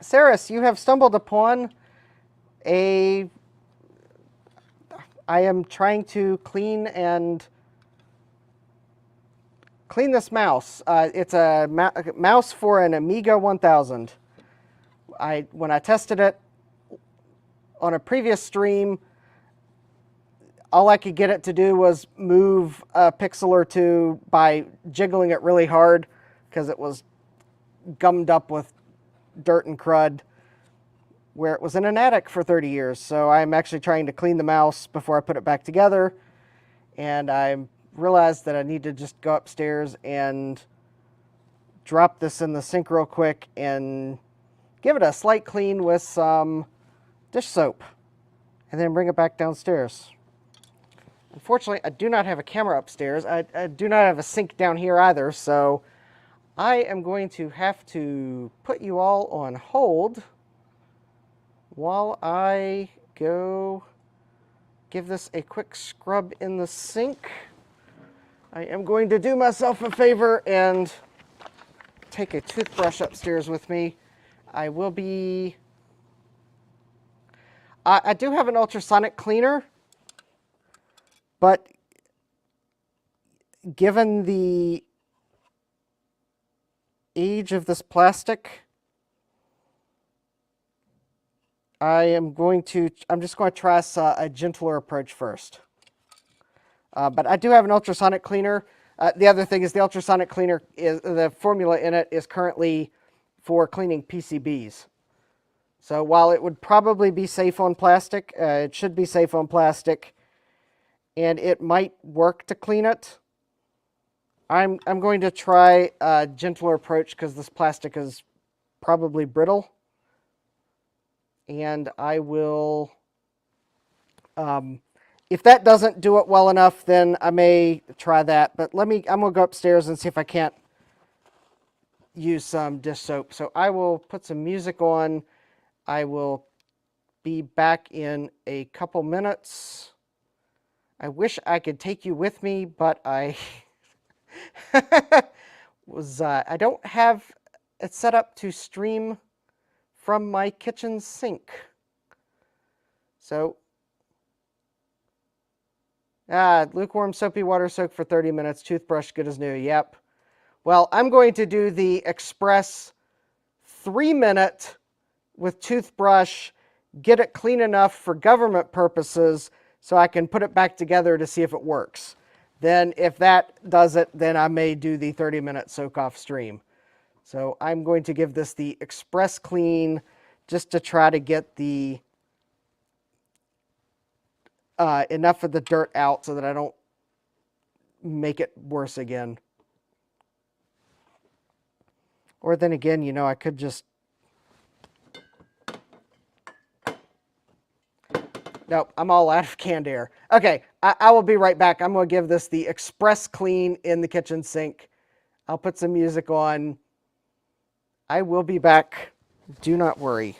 Saris, you have stumbled upon I am trying to clean this mouse. It's a mouse for an Amiga 1000. When I tested it on a previous stream, all I could get it to do was move a pixel or two by jiggling it really hard because it was gummed up with dirt and crud where it was in an attic for 30 years. So I'm actually trying to clean the mouse before I put it back together. And I realized that I need to just go upstairs and drop this in the sink real quick and give it a slight clean with some dish soap and then bring it back downstairs. Unfortunately, I do not have a camera upstairs. I do not have a sink down here either, so I am going to have to put you all on hold while I go give this a quick scrub in the sink. I am going to do myself a favor and take a toothbrush upstairs with me. I will be... I do have an ultrasonic cleaner, but given the age of this plastic, I'm just going to try a gentler approach first. But I do have an ultrasonic cleaner. The other thing is the ultrasonic cleaner, the formula in it is currently for cleaning PCBs. So while it would probably be safe on plastic, it should be safe on plastic, and it might work to clean it. I'm going to try a gentler approach because this plastic is probably brittle. And I will, if that doesn't do it well enough, then I may try that. But I'm gonna go upstairs and see if I can't use some dish soap. So I will put some music on. I will be back in a couple minutes. I wish I could take you with me, but I I don't have it set up to stream from my kitchen sink. So, lukewarm soapy water soak for 30 minutes, toothbrush good as new. Yep. Well, I'm going to do the express 3-minute with toothbrush, get it clean enough for government purposes so I can put it back together to see if it works. Then if that does it, then I may do the 30-minute soak-off stream. So I'm going to give this the express clean just to try to get the enough of the dirt out so that I don't make it worse again. Or then again, you know, I could just... Nope, I'm all out of canned air. Okay, I will be right back. I'm going to give this the express clean in the kitchen sink. I'll put some music on. I will be back. Do not worry.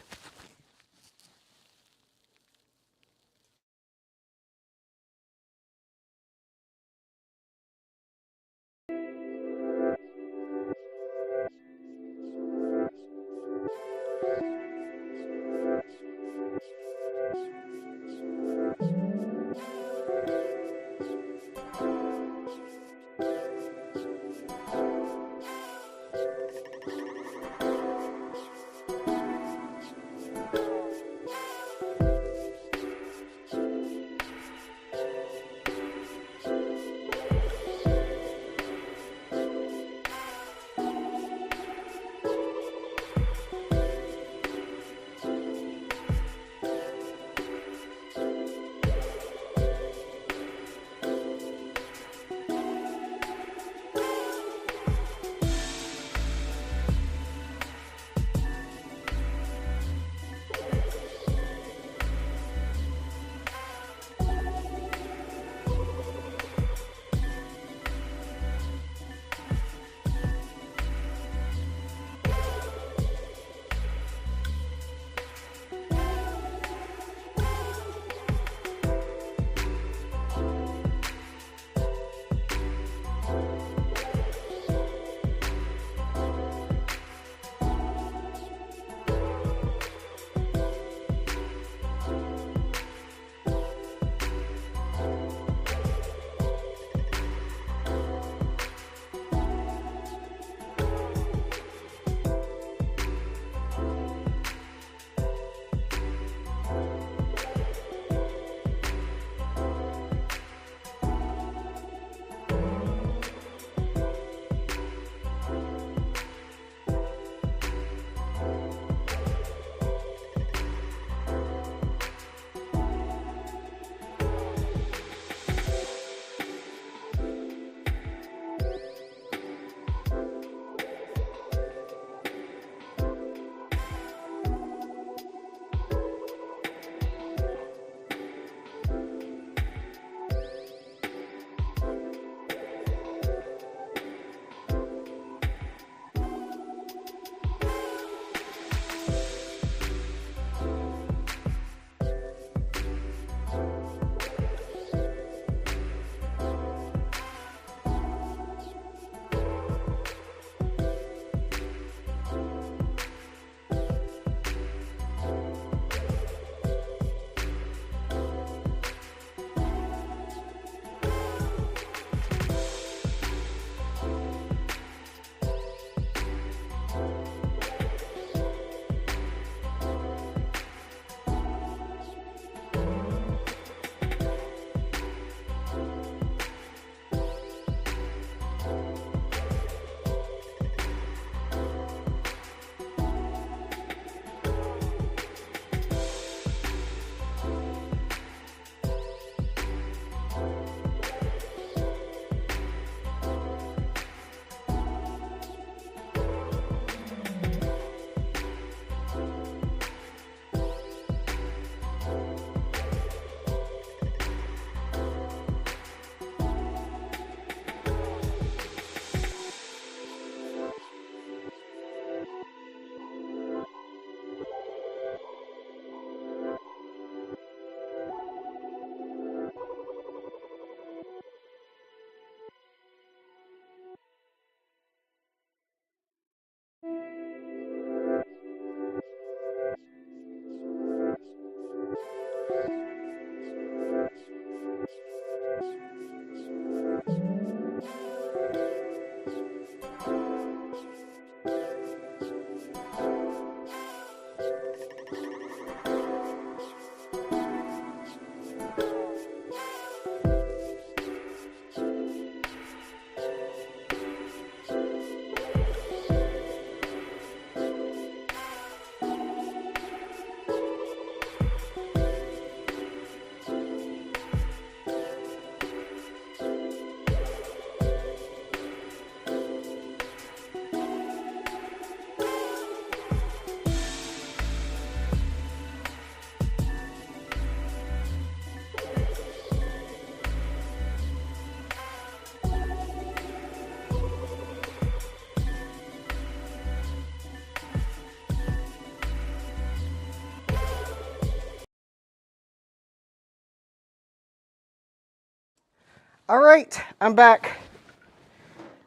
All right, I'm back.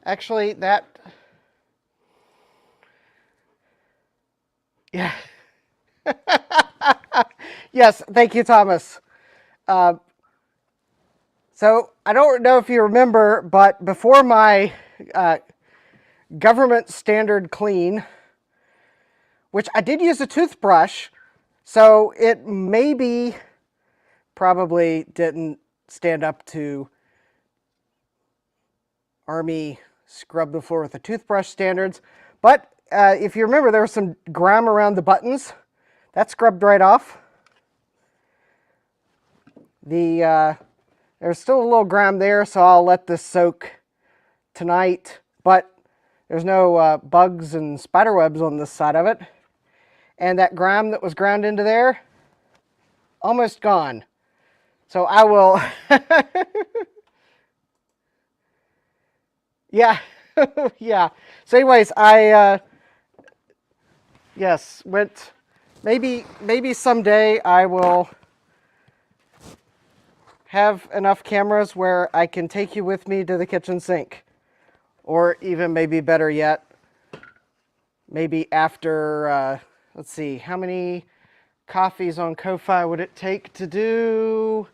Actually, yeah. Yes, thank you, Thomas. So I don't know if you remember, but before my government standard clean, which I did use a toothbrush, so it maybe probably didn't stand up to Army scrub the floor with a toothbrush standards. But if you remember, there was some grime around the buttons. That scrubbed right off. There's still a little grime there, so I'll let this soak tonight. But there's no bugs and spider webs on this side of it. And that grime that was ground into there, almost gone. So I will... Yeah, yeah. So anyways, yes, maybe someday I will have enough cameras where I can take you with me to the kitchen sink. Or even maybe better yet, maybe after, let's see, how many coffees on Ko-Fi would it take to do?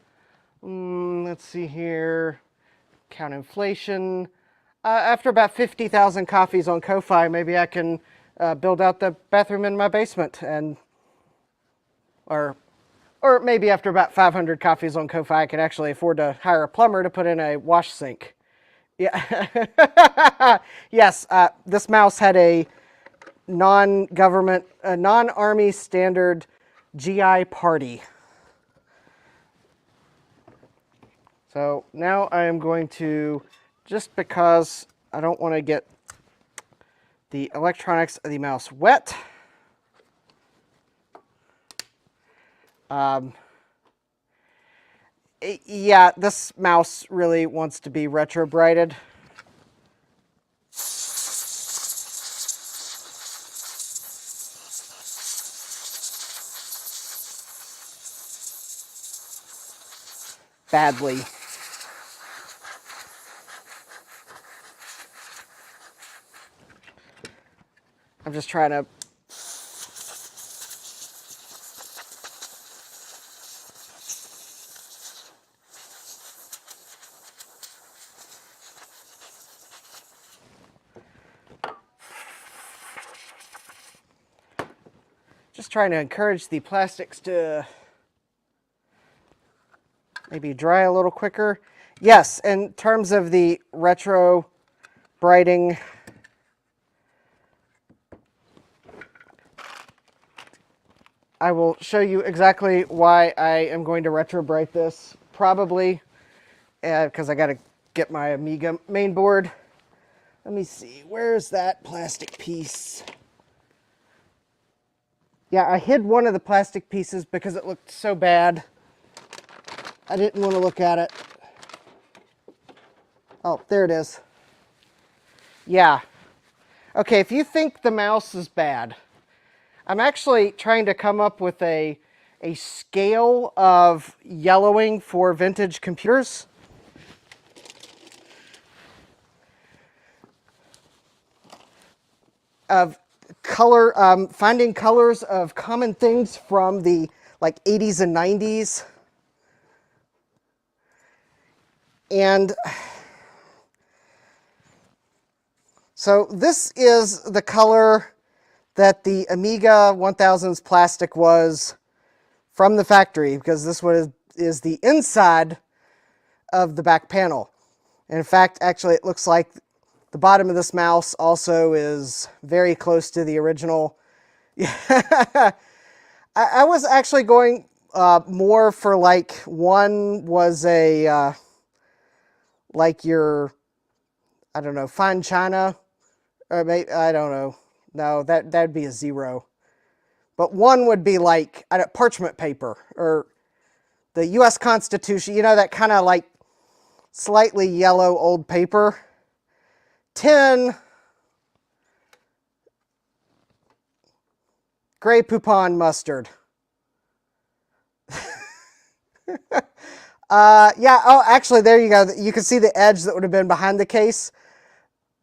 Let's see here, count inflation. After about 50,000 coffees on Ko-Fi, maybe I can build out the bathroom in my basement, or maybe after about 500 coffees on Ko-Fi, I can actually afford to hire a plumber to put in a wash sink. Yeah. Yes, this mouse had a non-government, non-Army standard GI party. So now I am going to, just because I don't want to get the electronics of the mouse wet, yeah, this mouse really wants to be retro-brighted. Badly. I'm just trying to encourage the plastics to maybe dry a little quicker. Yes, in terms of the retro brighting, I will show you exactly why I am going to retro bright this, probably because I got to get my Amiga main board. Let me see, where's that plastic piece? Yeah, I hid one of the plastic pieces because it looked so bad. I didn't want to look at it. Oh, there it is. Yeah. Okay, if you think the mouse is bad, I'm actually trying to come up with a scale of yellowing for vintage computers. Of color, finding colors of common things from the like 80s and 90s. And so this is the color that the Amiga 1000's plastic was from the factory, because this one is the inside of the back panel. And in fact, actually, it looks like the bottom of this mouse also is very close to the original. I was actually going more for like one was a like your, I don't know, fine china, or maybe, I don't know. No, that'd be a 0. But one would be like parchment paper or the U.S. Constitution. You know, that kind of like slightly yellow old paper. 10, gray Poupon mustard. Yeah, oh, actually, there you go. You can see the edge that would have been behind the case.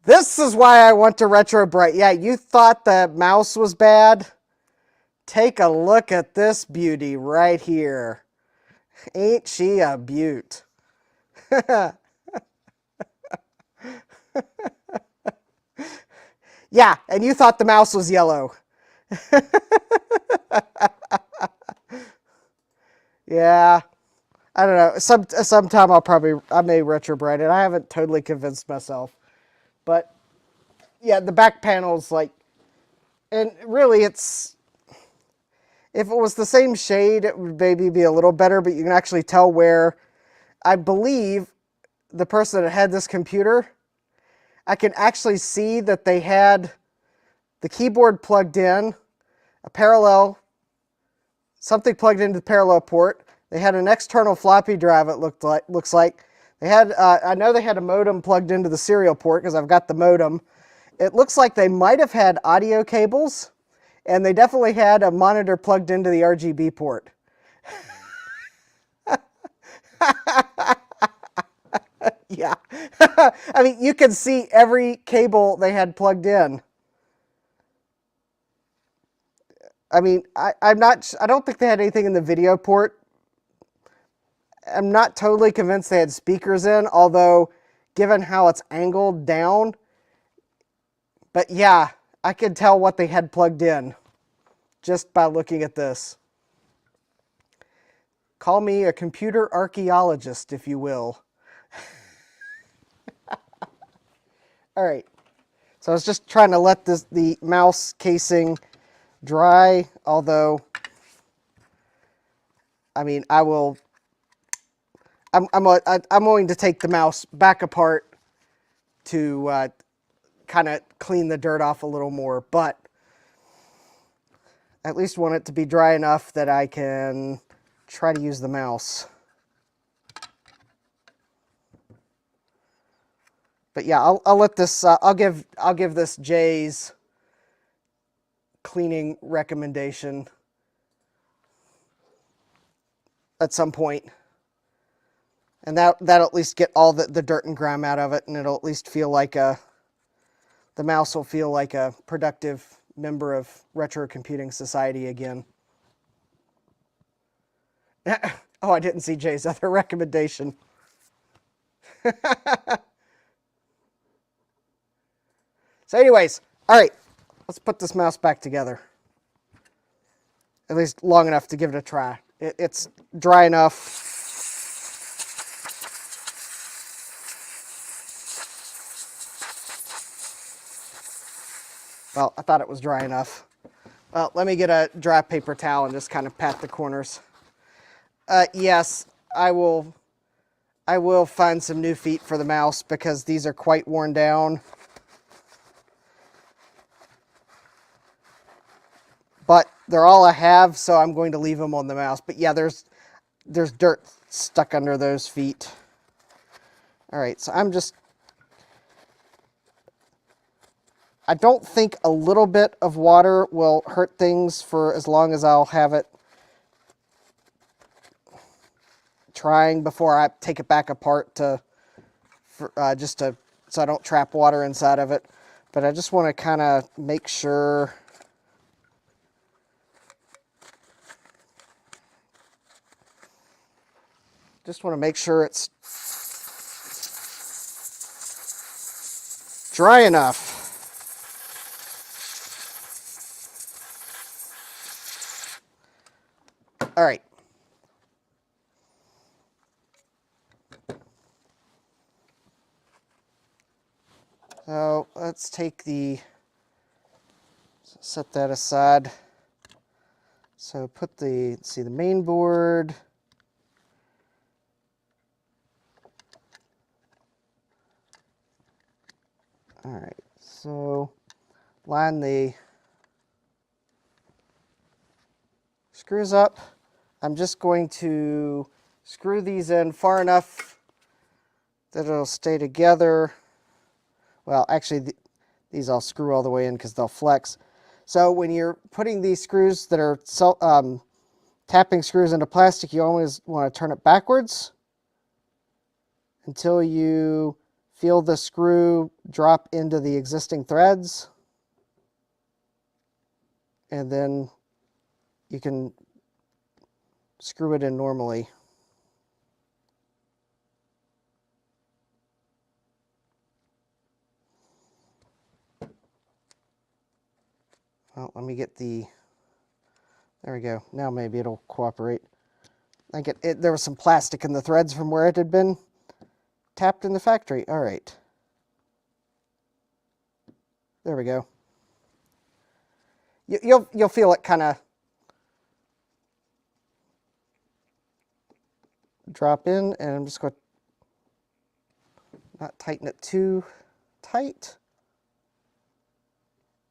This is why I want to retro bright. Yeah, you thought the mouse was bad? Take a look at this beauty right here. Ain't she a beaut? Yeah, and you thought the mouse was yellow. Yeah, I don't know. Sometime I may retro bright it. I haven't totally convinced myself. But yeah, the back panel's like, and really it's, if it was the same shade, it would maybe be a little better, but you can actually tell where, I believe the person that had this computer, I can actually see that they had the keyboard plugged in, a parallel, something plugged into the parallel port. They had an external floppy drive, it looks like. They had, I know they had a modem plugged into the serial port because I've got the modem. It looks like they might have had audio cables, and they definitely had a monitor plugged into the RGB port. Yeah. I mean, you can see every cable they had plugged in. I mean, I don't think they had anything in the video port. I'm not totally convinced they had speakers in, although given how it's angled down, but yeah, I could tell what they had plugged in just by looking at this. Call me a computer archaeologist, if you will. All right, so I was just trying to let the mouse casing dry, although, I mean, I'm going to take the mouse back apart to kind of clean the dirt off a little more, but at least want it to be dry enough that I can try to use the mouse. But yeah, I'll let this. I'll give this Jay's cleaning recommendation at some point, and that'll at least get all the dirt and grime out of it, and it'll at least feel like the mouse will feel like a productive member of retro computing society again. Oh, I didn't see Jay's other recommendation. So anyways, all right, let's put this mouse back together. At least long enough to give it a try. It's dry enough. Well, I thought it was dry enough. Well, let me get a dry paper towel and just kind of pat the corners. Yes, I will find some new feet for the mouse because these are quite worn down. But they're all I have, so I'm going to leave them on the mouse. But yeah, there's dirt stuck under those feet. All right, so I don't think a little bit of water will hurt things for as long as I'll have it trying before I take it back apart so I don't trap water inside of it. But I just want to kind of make sure. Just want to make sure it's dry enough. All right. So let's take set that aside. So put the main board. All right, so line the screws up. I'm just going to screw these in far enough that it'll stay together. Well, actually, these I'll screw all the way in because they'll flex. So when you're putting these screws that are tapping screws into plastic, you always want to turn it backwards until you feel the screw drop into the existing threads. And then you can screw it in normally. Well, let me get there we go. Now maybe it'll cooperate. I think there was some plastic in the threads from where it had been tapped in the factory. All right. There we go. You'll feel it kind of drop in, and I'm just going to not tighten it too tight.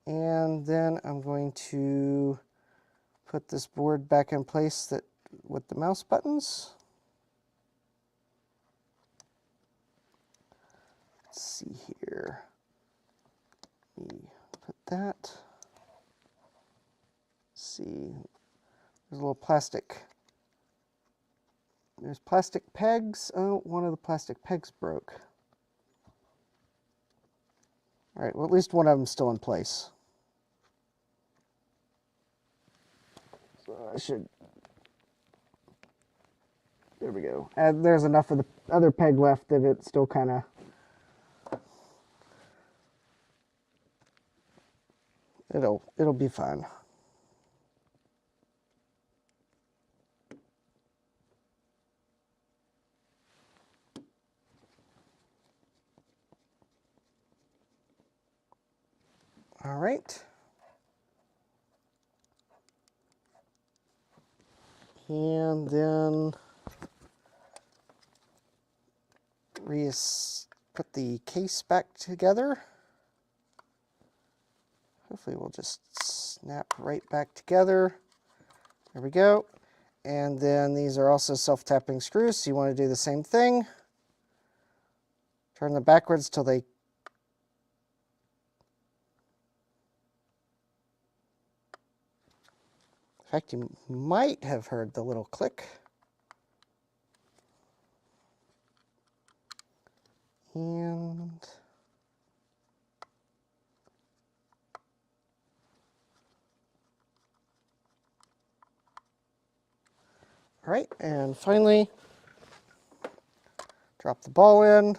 And then I'm going to put this board back in place with the mouse buttons. Let's see here. Let me put that. Let's see. There's a little plastic. There's plastic pegs. Oh, one of the plastic pegs broke. All right, well, at least one of them's still in place. So I should, there we go. There's enough of the other peg left that it's still kind of, it'll be fine. All right. And then put the case back together. Hopefully we'll just snap right back together. There we go. And then these are also self-tapping screws, so you want to do the same thing. Turn them backwards till they in fact, you might have heard the little click. And all right, and finally, drop the ball in,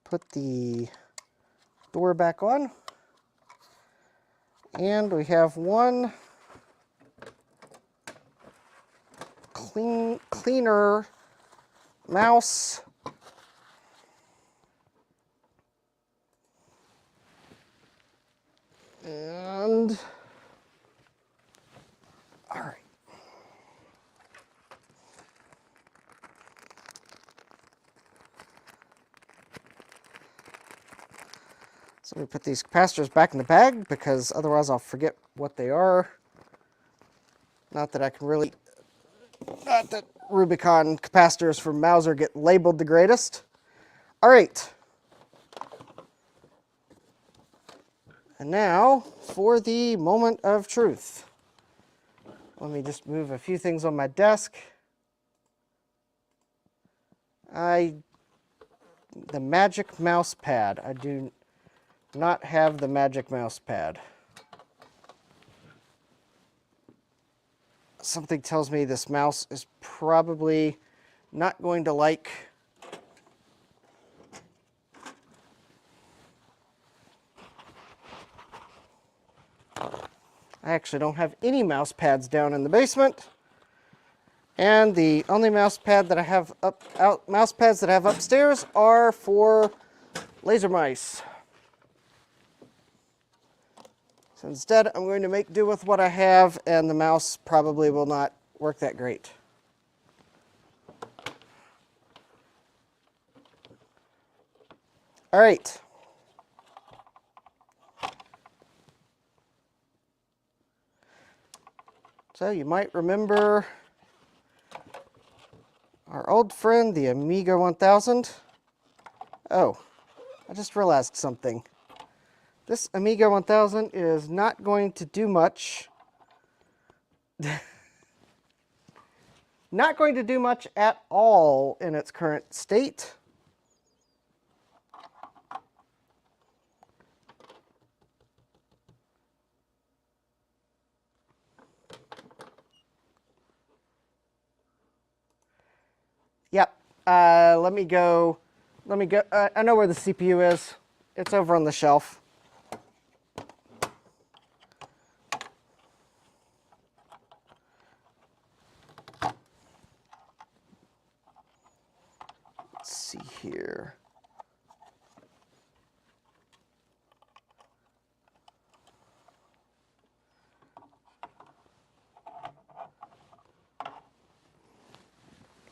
put the door back on, and we have one cleaner mouse. And all right. So we put these capacitors back in the bag because otherwise I'll forget what they are. Not that Rubicon capacitors from Mauser get labeled the greatest. All right. And now for the moment of truth. Let me just move a few things on my desk. The magic mouse pad. I do not have the magic mouse pad. Something tells me this mouse is probably not going to like I actually don't have any mouse pads down in the basement. And the only mouse pads that I have upstairs are for laser mice. So instead, I'm going to make do with what I have, and the mouse probably will not work that great. All right. So you might remember our old friend, the Amiga 1000. Oh, I just realized something. This Amiga 1000 is not going to do much. Not going to do much at all in its current state. Yep. Let me go. I know where the CPU is. It's over on the shelf. Let's see here.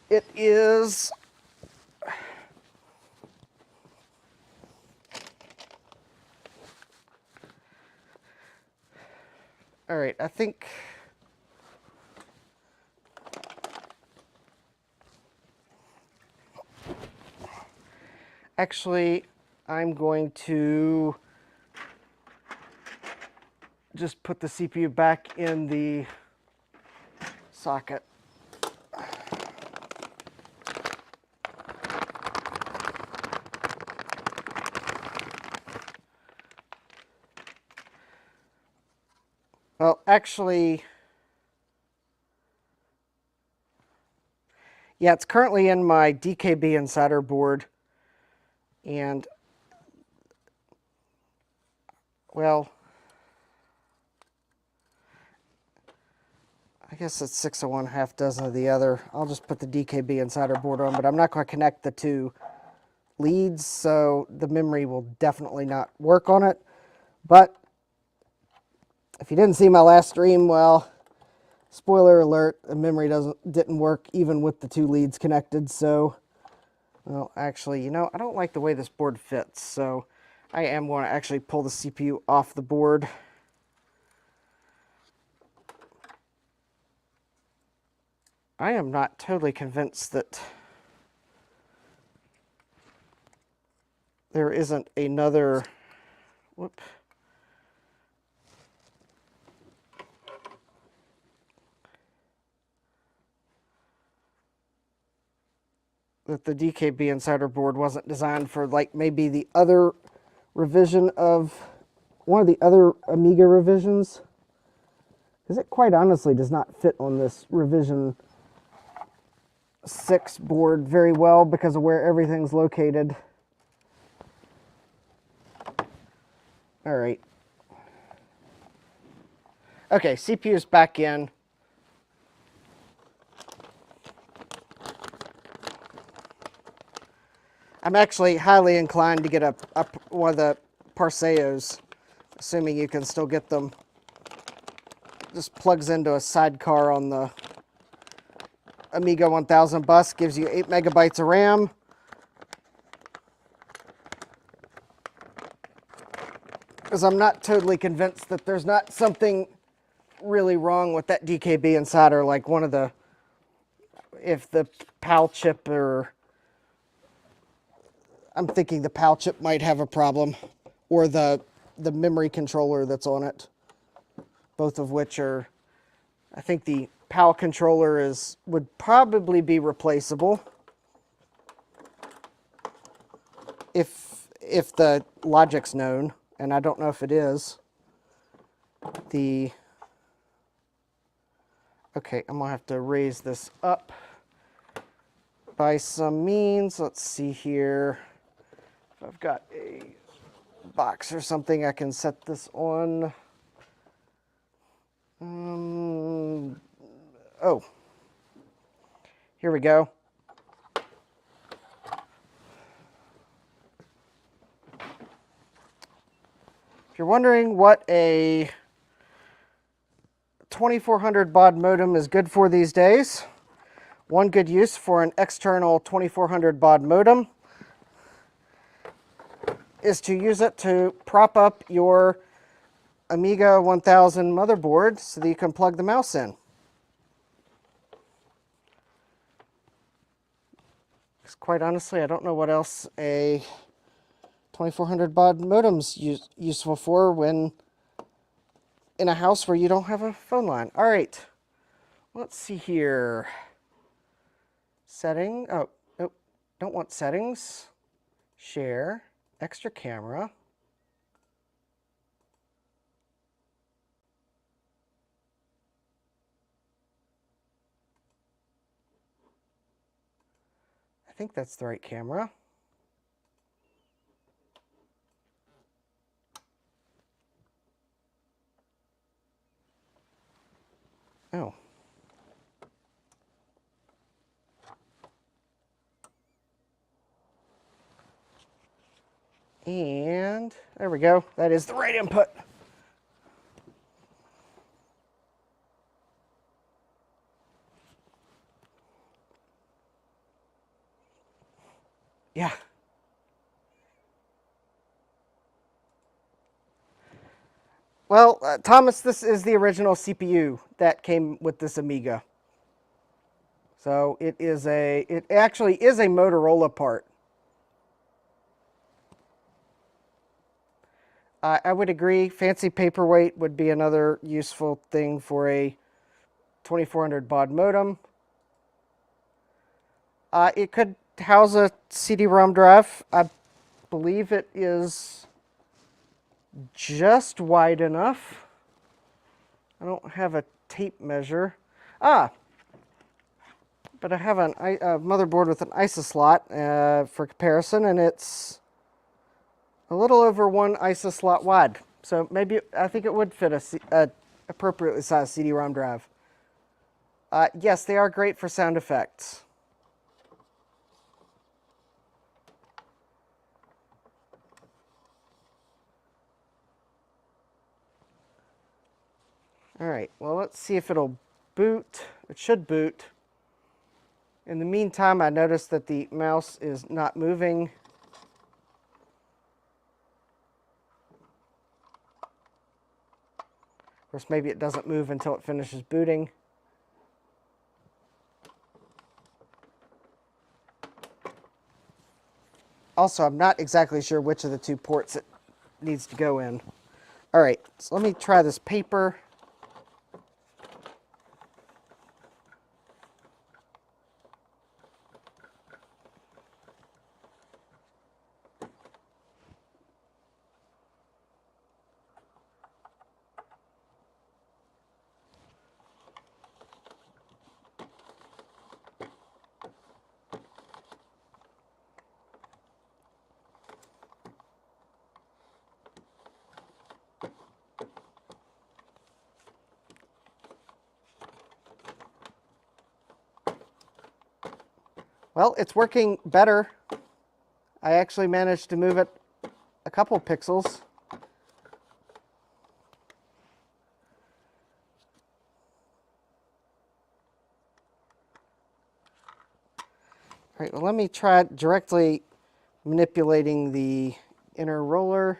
It is. All right, I think. Actually, I'm going to just put the CPU back in the socket. Well, actually, yeah, it's currently in my DKB Insider board. And, well, I guess it's 6 of one, half dozen of the other. I'll just put the DKB Insider board on, but I'm not going to connect the two leads, so the memory will definitely not work on it. But if you didn't see my last stream, well, spoiler alert, the memory didn't work even with the two leads connected. So, well, actually, you know, I don't like the way this board fits, so I am going to actually pull the CPU off the board. I am not totally convinced that there isn't another, whoop. That the DKB Insider board wasn't designed for, like, maybe the other revision of one of the other Amiga revisions. Because it quite honestly does not fit on this revision 6 board very well because of where everything's located. All right. Okay, CPU's back in. I'm actually highly inclined to get one of the Parseos, assuming you can still get them. Just plugs into a sidecar on the Amiga 1000 bus, gives you 8 megabytes of RAM. Because I'm not totally convinced that there's not something really wrong with that DKB Insider, like one of the, if the PAL chip or, I'm thinking the PAL chip might have a problem, or the memory controller that's on it, both of which are, I think the PAL controller would probably be replaceable if the logic's known, and I don't know if it is. Okay, I'm gonna have to raise this up by some means. Let's see here. If I've got a box or something I can set this on. Oh, here we go. you're wondering what a 2400 baud modem is good for these days, one good use for an external 2400 baud modem is to use it to prop up your Amiga 1000 motherboard so that you can plug the mouse in. Because quite honestly, I don't know what else a 2400 baud modem's useful for when in a house where you don't have a phone line. All right, let's see here. Setting, oh, nope, don't want settings. Share, extra camera. I think that's the right camera. Oh. And there we go. That is the right input. Yeah. Well, Thomas, this is the original CPU that came with this Amiga. So it actually is a Motorola part. I would agree. Fancy paperweight would be another useful thing for a 2400 baud modem. It could house a CD-ROM drive. I believe it is just wide enough. I don't have a tape measure. But I have a motherboard with an ISA slot for comparison, and it's a little over 1 ISA slot wide. So maybe I think it would fit a appropriately sized CD-ROM drive. Yes, they are great for sound effects. All right, well, let's see if it'll boot. It should boot. In the meantime, I noticed that the mouse is not moving. Of course, maybe it doesn't move until it finishes booting. Also, I'm not exactly sure which of the two ports it needs to go in. All right, so let me try this paper. Well, it's working better. I actually managed to move it a couple pixels. All right, well, let me try directly manipulating the inner roller.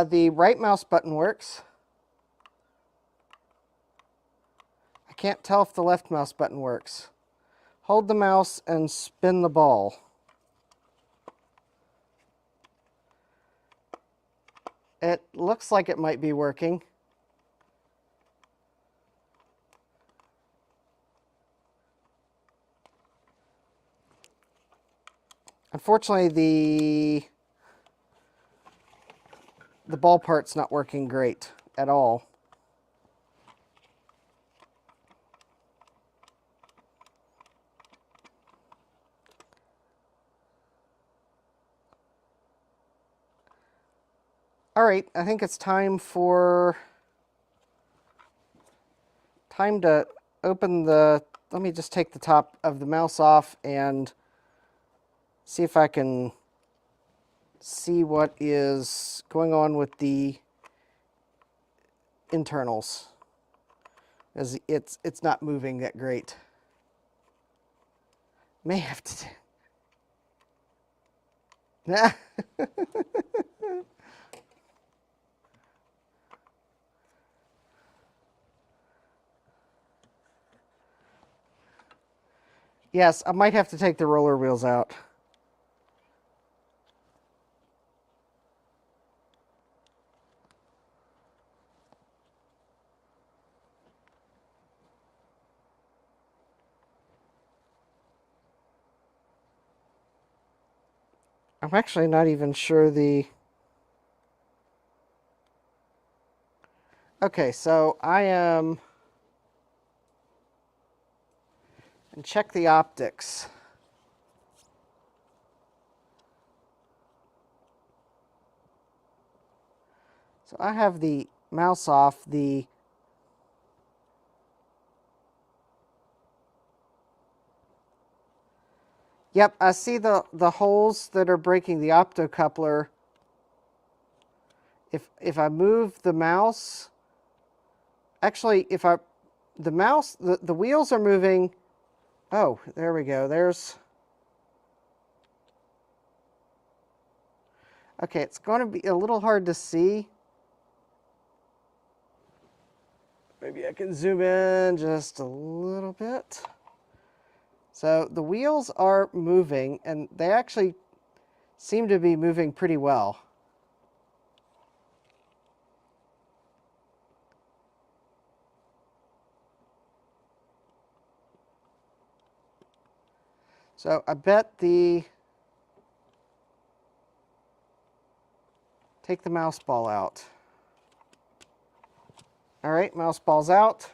The right mouse button works. I can't tell if the left mouse button works. Hold the mouse and spin the ball. It looks like it might be working. Unfortunately, the ball part's not working great at all. All right, I think it's time for time to open the, let me just take the top of the mouse off and see if I can see what is going on with the internals, as it's not moving that great. May have to. Yes, I might have to take the roller wheels out. I'm actually not even sure the... Okay, so I am... And check the optics. So I have the mouse off. Yep, I see the holes that are breaking the optocoupler. If I move the mouse, actually, if I, the mouse, the wheels are moving. Oh, there we go. There's, okay, it's going to be a little hard to see. Maybe I can zoom in just a little bit. So the wheels are moving, and they actually seem to be moving pretty well. So I bet take the mouse ball out. All right, mouse ball's out.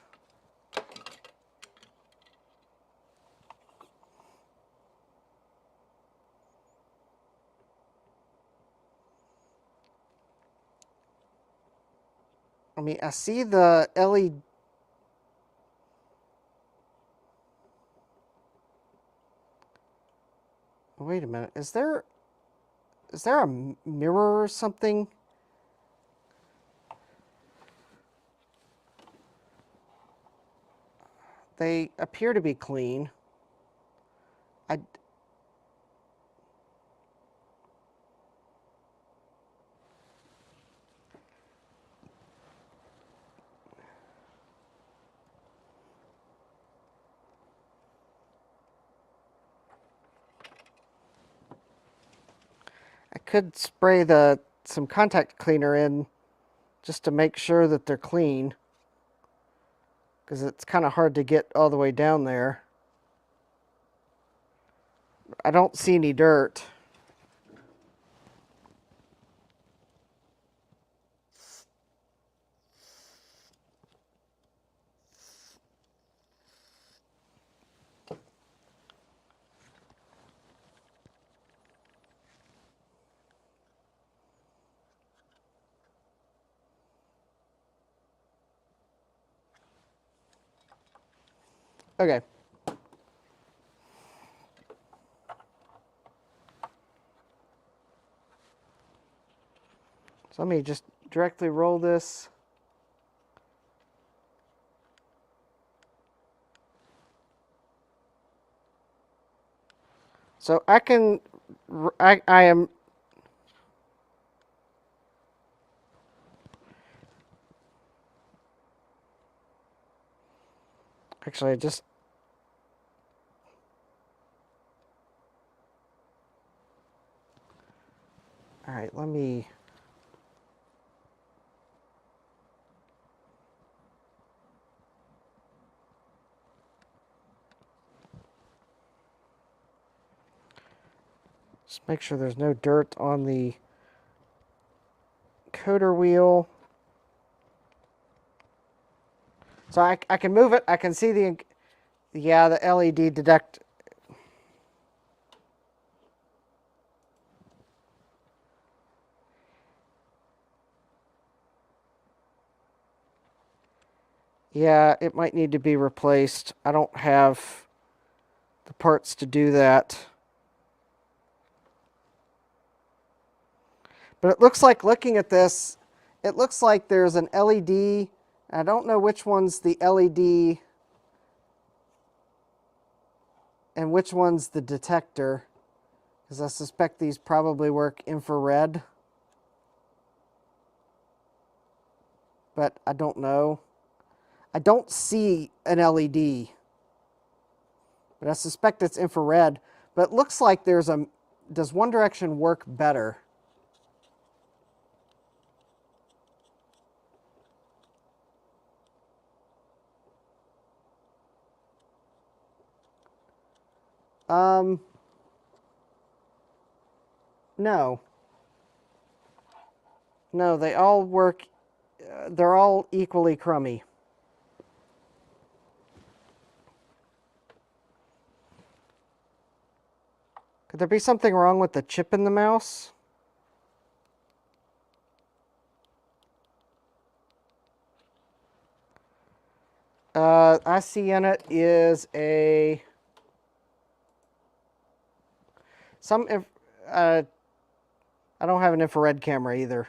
I mean, I see the LED. Wait a minute. Is there a mirror or something? They appear to be clean. I could spray some contact cleaner in just to make sure that they're clean, because it's kind of hard to get all the way down there. I don't see any dirt. Okay. So let me just directly roll this. So I can, I am, actually I just, all right, let me, just make sure there's no dirt on the encoder wheel. So I can move it. I can see the LED detect. Yeah, it might need to be replaced. I don't have the parts to do that. But it looks like, looking at this, it looks like there's an LED. I don't know which one's the LED and which one's the detector, because I suspect these probably work infrared. But I don't know. I don't see an LED, but I suspect it's infrared. But it looks like there's a... Does one direction work better? No. No, they all work... they're all equally crummy. Could there be something wrong with the chip in the mouse? IC in it is a... I don't have an infrared camera either.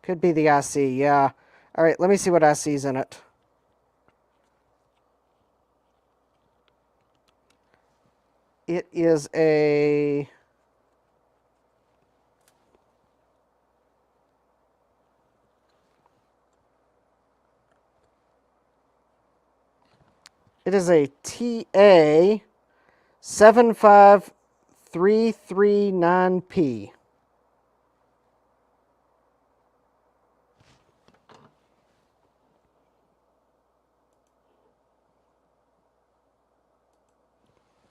Could be the IC, yeah. All right, let me see what IC's in it. It is a... It is a TA 75339P.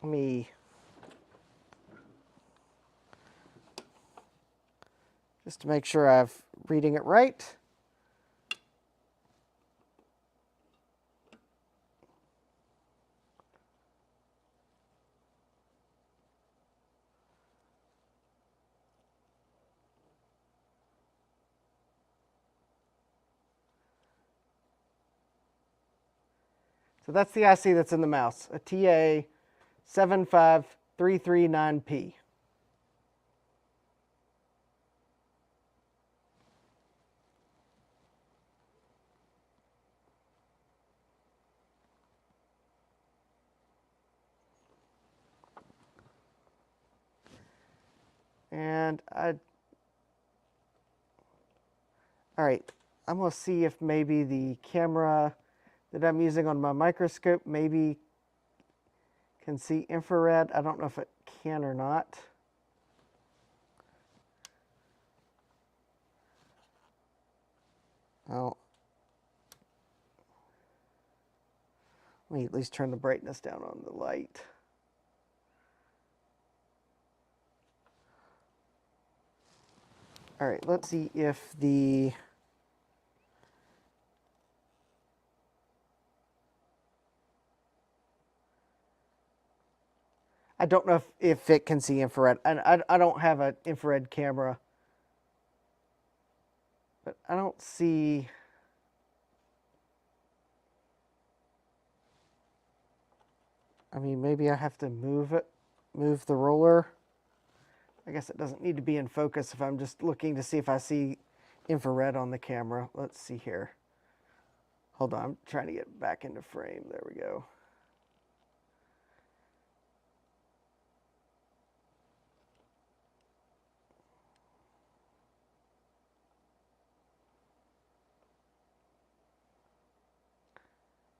Let me... Just to make sure I'm reading it right. So that's the IC that's in the mouse, a TA 75339P. All right, I'm going to see if maybe the camera that I'm using on my microscope maybe can see infrared. I don't know if it can or not. Oh, let me at least turn the brightness down on the light. All right, let's see if the... I don't know if it can see infrared. I don't have an infrared camera. But I don't see... I mean, maybe I have to move the roller. I guess it doesn't need to be in focus if I'm just looking to see if I see infrared on the camera. Let's see here. Hold on, I'm trying to get back into frame. There we go.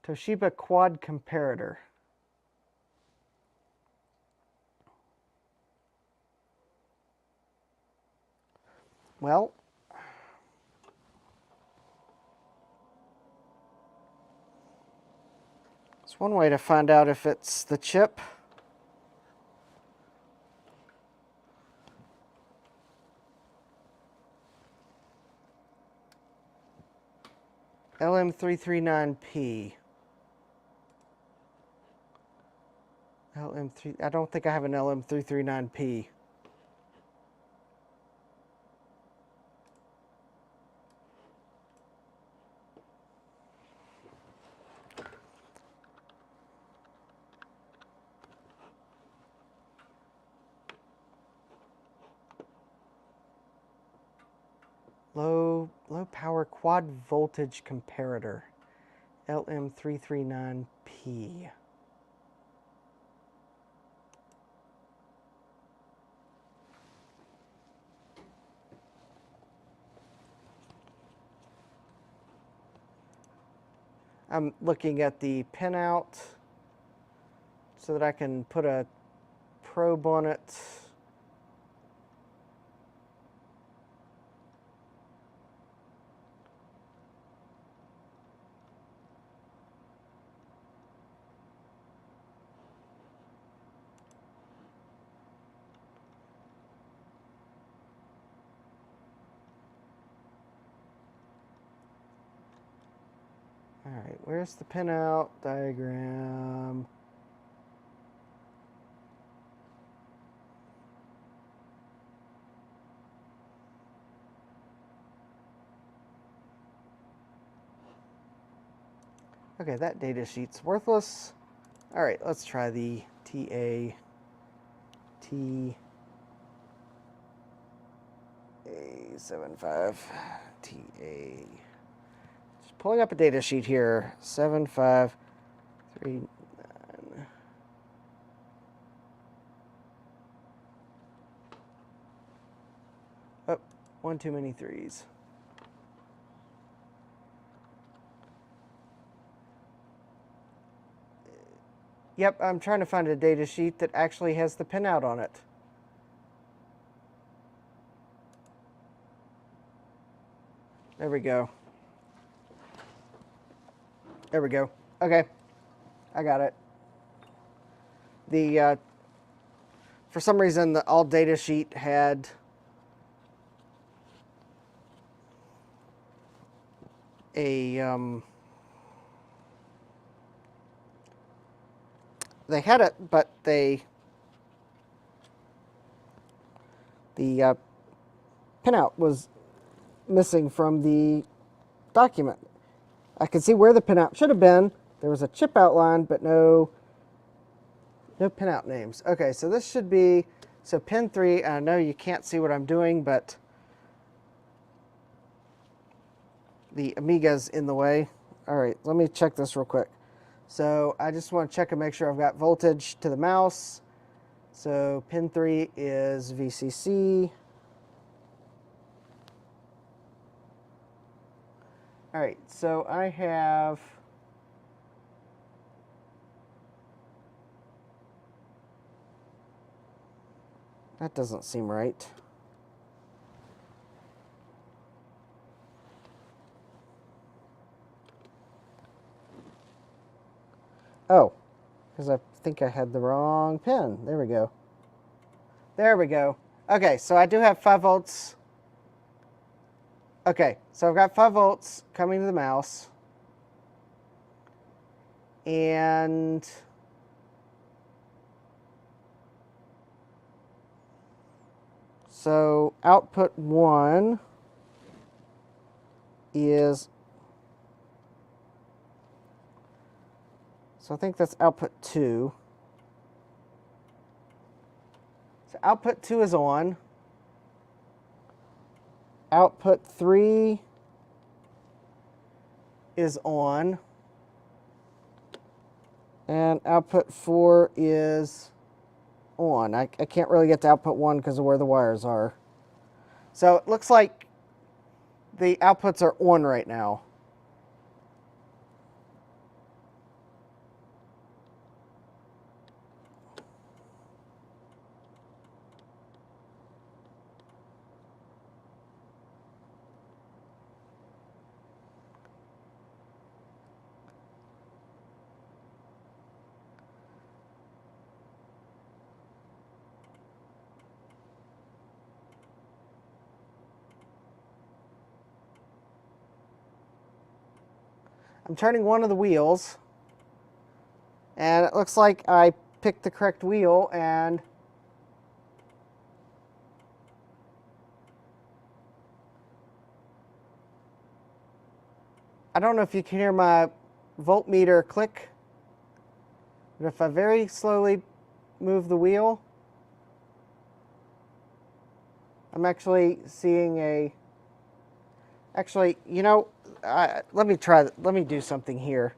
Toshiba Quad Comparator. Well, it's one way to find out if it's the chip. LM339P. I don't think I have an LM339P. Low power quad voltage comparator, LM339P. I'm looking at the pinout so that I can put a probe on it. All right, where's the pinout diagram? Okay, that data sheet's worthless. All right, let's try the TA A75 TA. Just pulling up a data sheet here. 7539. Oh, one too many threes. Yep, I'm trying to find a data sheet that actually has the pinout on it. There we go. There we go. Okay, I got it. The for some reason the all data sheet had a they had it, but the pinout was missing from the document. I could see where the pinout should have been. There was a chip outline, but no pinout names. Okay, so this should be, so pin 3, I know you can't see what I'm doing, but the Amiga's in the way. All right, let me check this real quick. So I just want to check and make sure I've got voltage to the mouse. So pin 3 is VCC. All right, so I have that doesn't seem right. Oh, because I think I had the wrong pin. There we go. There we go. Okay, so I do have 5 volts. Okay, so I've got 5 volts coming to the mouse. And so output 1 is, so I think that's output 2. So output 2 is on. Output 3 is on. And output 4 is on. I can't really get to output 1 because of where the wires are. So it looks like the outputs are on right now. I'm turning one of the wheels, and it looks like I picked the correct wheel, and I don't know if you can hear my voltmeter click, but if I very slowly move the wheel, I'm actually seeing a Actually, you know, let me try. Let me do something here.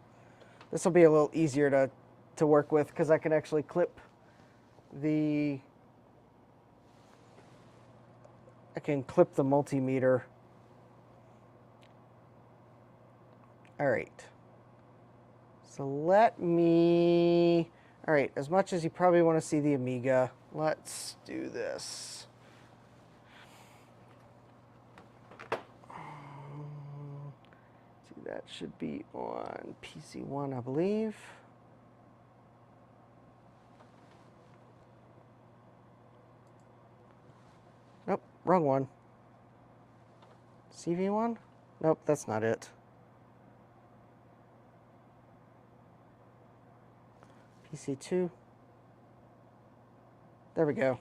This will be a little easier to work with because I can actually clip the. I can clip the multimeter. All right. So let me. All right. As much as you probably want to see the Amiga, let's do this. That should be on PC1, I believe. Nope, wrong one. CV1? Nope, that's not it. PC2. There we go.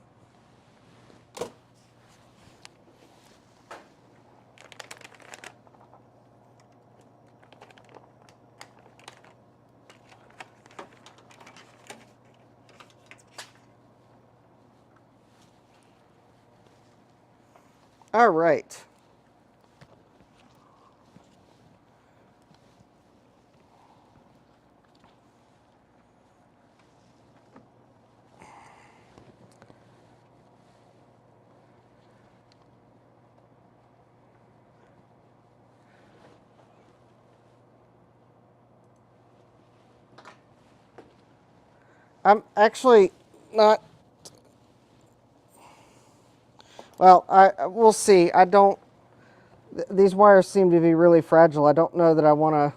All right. I'm actually not. Well, we'll see. I don't. These wires seem to be really fragile. I don't know that I want to.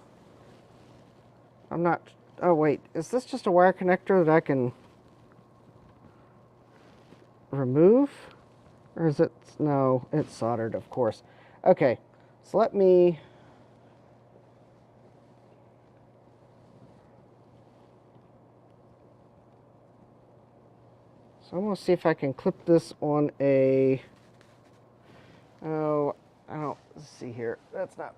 I'm not. Oh wait, is this just a wire connector that I can remove, or is it? No, it's soldered, of course. Okay, so let me. So I'm going to see if I can clip this on a, oh, I don't, let's see here. That's not.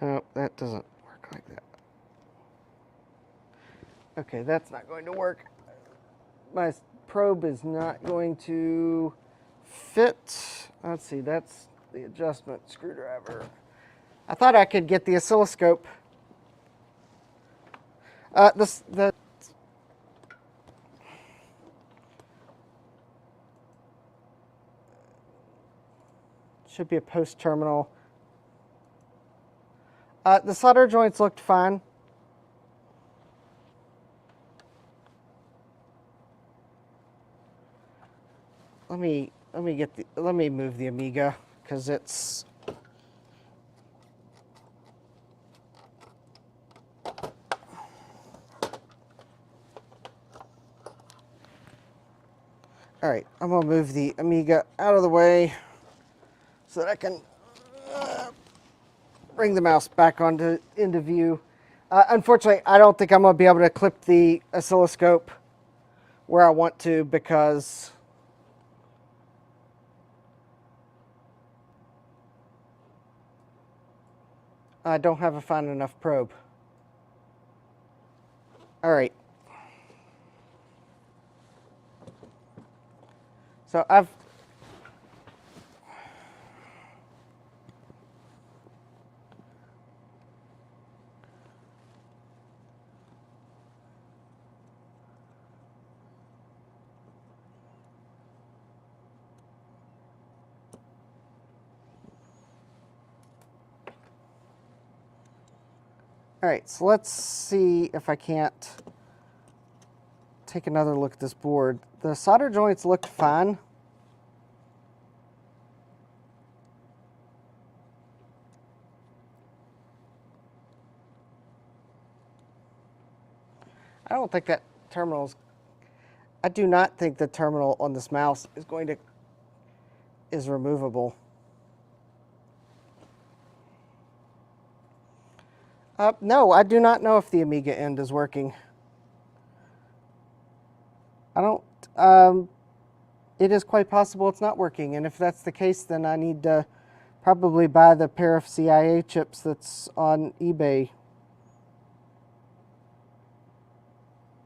Oh, that doesn't work like that. Okay, that's not going to work. My probe is not going to fit. Let's see, that's the adjustment screwdriver. I thought I could get the oscilloscope. The should be a post terminal. The solder joints looked fine. Let me move the Amiga because it's. All right, I'm gonna move the Amiga out of the way so that I can bring the mouse back into view. Unfortunately, I don't think I'm gonna be able to clip the oscilloscope where I want to because I don't have a fine enough probe. All right. So I've. All right, so let's see if I can't take another look at this board. The solder joints looked fine. I don't think that terminal's. I do not think the terminal on this mouse is removable. No, I do not know if the Amiga end is working. I don't. it is quite possible it's not working. And if that's the case, then I need to probably buy the pair of CIA chips that's on eBay,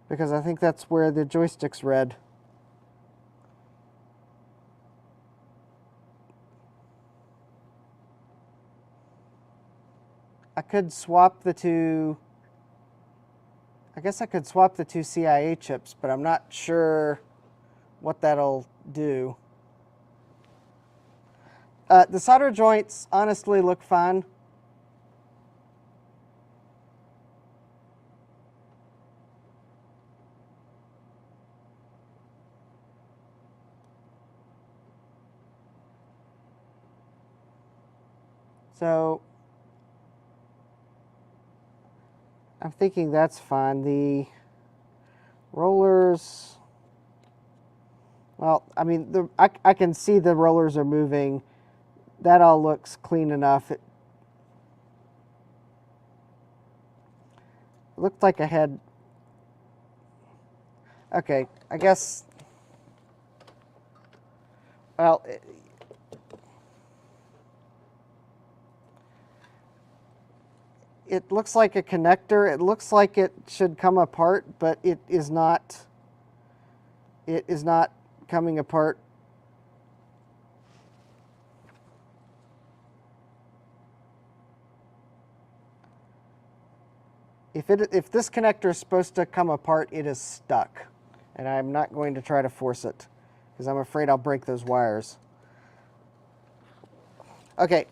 because I think that's where the joystick's read. I could swap the two. I guess I could swap the two CIA chips, but I'm not sure what that'll do. The solder joints honestly look fine. So I'm thinking that's fine. The rollers, well, I mean, I can see the rollers are moving. That all looks clean enough. It looked like I had, okay, I guess, well, it looks like a connector. It looks like it should come apart, but it is not. It is not coming apart. If this connector is supposed to come apart, it is stuck. And I'm not going to try to force it, because I'm afraid I'll break those wires. Okay,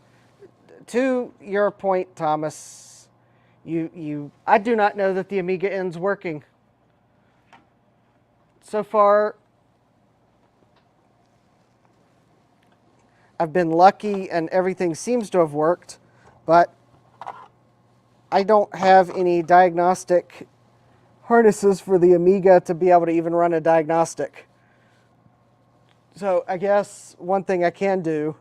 to your point, Thomas, I do not know that the Amiga end's working. So far, I've been lucky and everything seems to have worked, but I don't have any diagnostic harnesses for the Amiga to be able to even run a diagnostic. So I guess one thing I can do,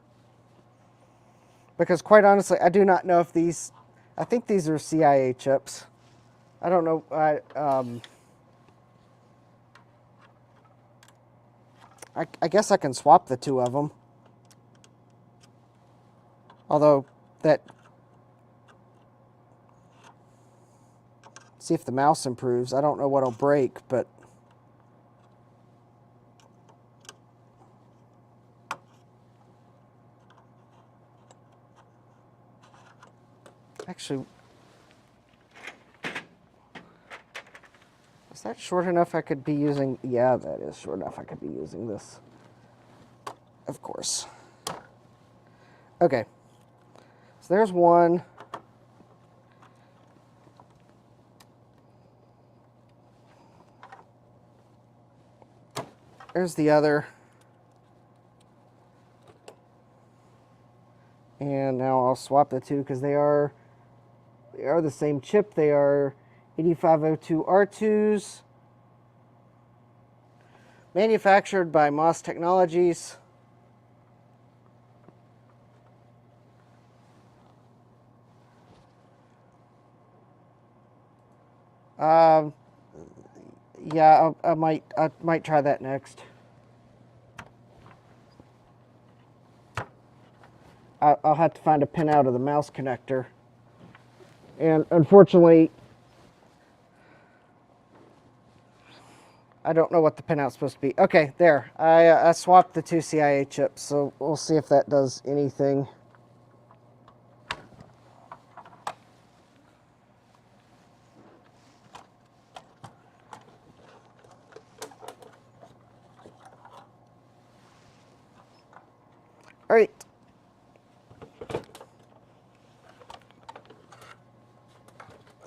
because quite honestly, I do not know if these, I think these are CIA chips. I don't know. I guess I can swap the two of them. Although that, see if the mouse improves. I don't know what'll break, but actually, is that short enough I could be using? Yeah, that is short enough I could be using this. Of course. Okay. So there's one. There's the other. And now I'll swap the two because they are the same chip. They are 8502 R2s, manufactured by MOS Technologies. Yeah, I might try that next. I'll have to find a pin out of the mouse connector. And unfortunately, I don't know what the pinout's supposed to be. Okay, there. I swapped the two CIA chips, so we'll see if that does anything. All right.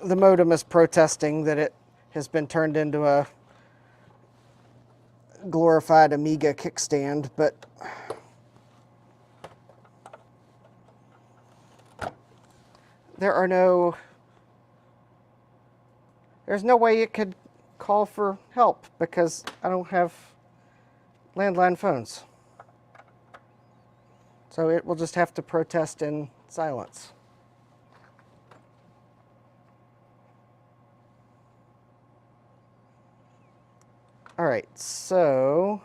The modem is protesting that it has been turned into a glorified Amiga kickstand, but there's no way it could call for help because I don't have landline phones. So it will just have to protest in silence. All right, so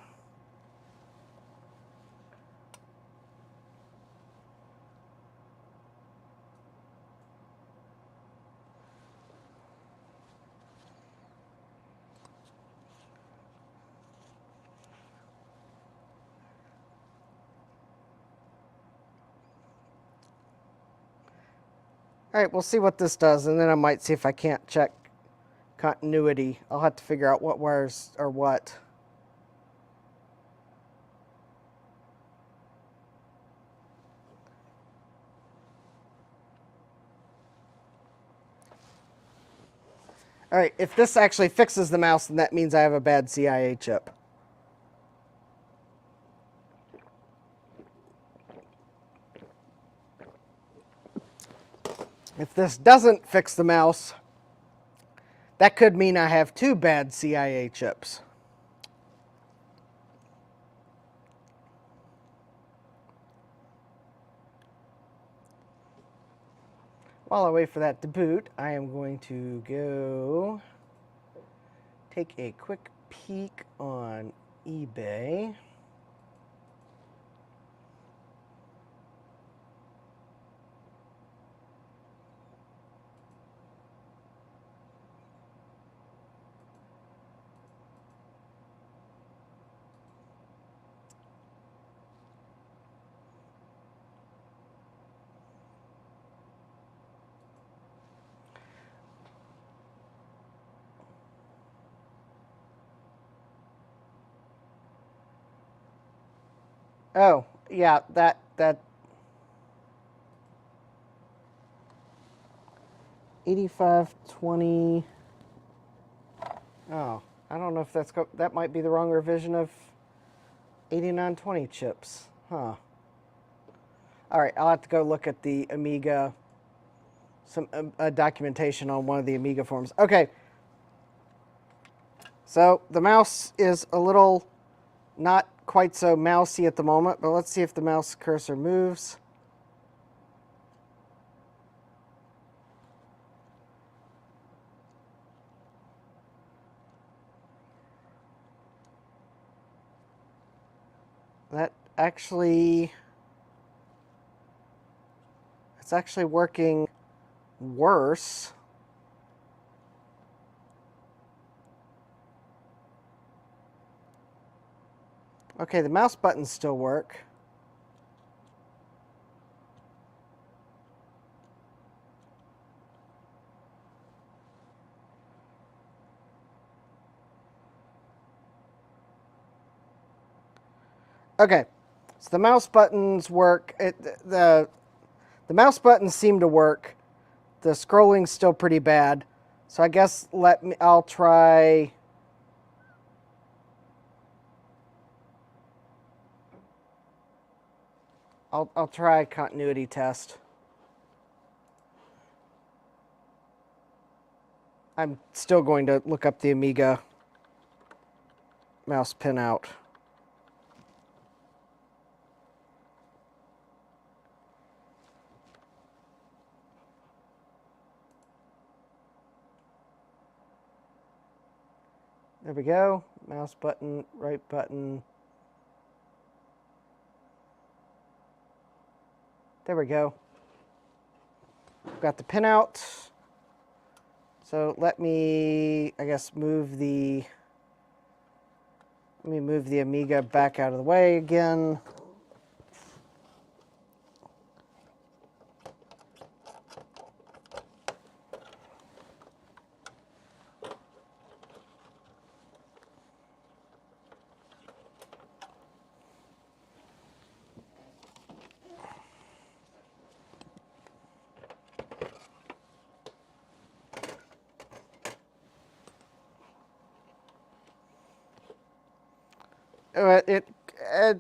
All right, we'll see what this does, and then I might see if I can't check continuity. I'll have to figure out what wires are what. All right, if this actually fixes the mouse, then that means I have a bad CIA chip. If this doesn't fix the mouse, that could mean I have two bad CIA chips. While I wait for that to boot, I am going to go take a quick peek on eBay. Oh, yeah, that 8520. Oh, I don't know if that might be the wrong revision of 8920 chips. Huh. All right, I'll have to go look at the Amiga, some documentation on one of the Amiga forums. Okay. So the mouse is a little not quite so mousy at the moment, but let's see if the mouse cursor moves. That actually, it's actually working worse. Okay, the mouse buttons still work. Okay, so the mouse buttons work. The mouse buttons seem to work. The scrolling's still pretty bad. So I guess I'll try. I'll try continuity test. I'm still going to look up the Amiga mouse pinout. There we go. Mouse button, right button. There we go. Got the pinout. So let me, I guess, move the Amiga back out of the way again.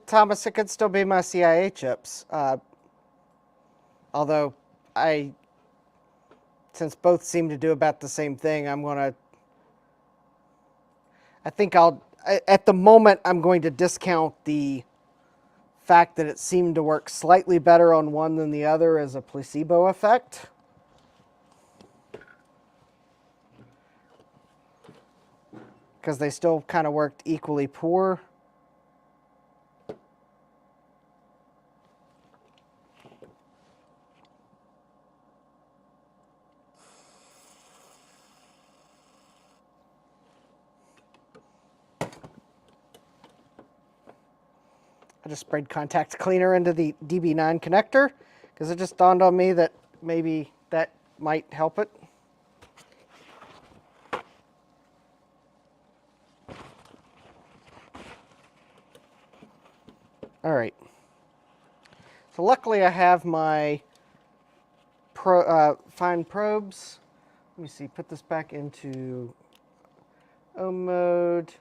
Thomas, it could still be my CIA chips. Although since both seem to do about the same thing, at the moment, I'm going to discount the fact that it seemed to work slightly better on one than the other as a placebo effect. Because they still kind of worked equally poor. I just sprayed contact cleaner into the DB9 connector because it just dawned on me that maybe that might help it. All right. So luckily I have my fine probes. Let me see, put this back into O mode.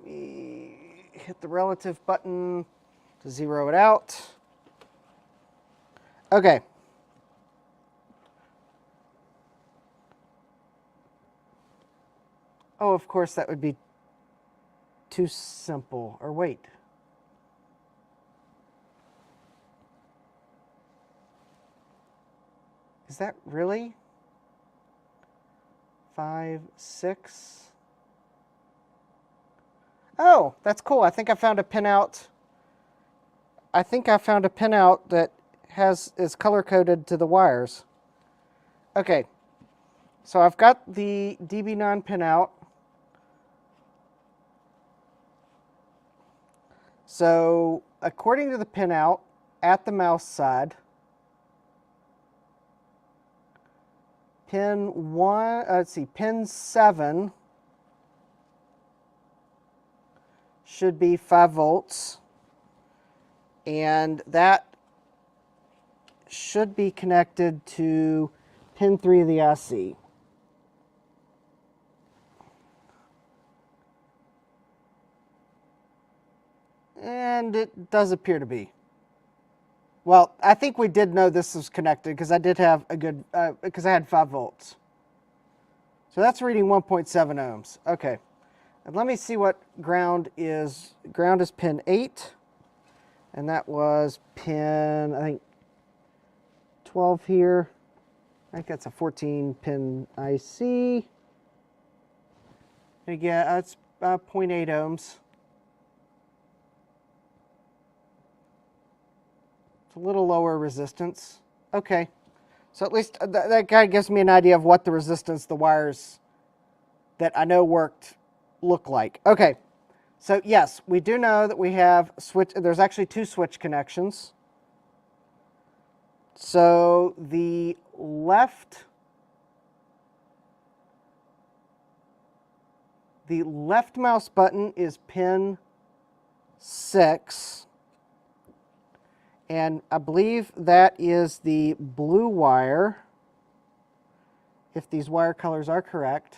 Hit the relative button to zero it out. Okay. Oh, of course, that would be too simple. Or wait. Is that really? 5, 6? Oh, that's cool. I think I found a pinout. I think I found a pinout that is color coded to the wires. Okay. So I've got the DB9 pinout. So according to the pinout at the mouse side, pin 7 should be 5 volts, and that should be connected to pin 3 of the IC. And it does appear to be. Well, I think we did know this was connected because I did have a good, because I had 5 volts. So that's reading 1.7 ohms. Okay. And let me see what ground is. Ground is pin 8. And that was pin, I think, 12 here. I think that's a 14 pin IC. Again, that's 0.8 ohms. It's a little lower resistance. Okay. So at least that kind of gives me an idea of what the resistance the wires that I know worked look like. Okay. So yes, we do know that we have switch. There's actually 2 switch connections. So the left mouse button is pin 6. And I believe that is the blue wire, if these wire colors are correct.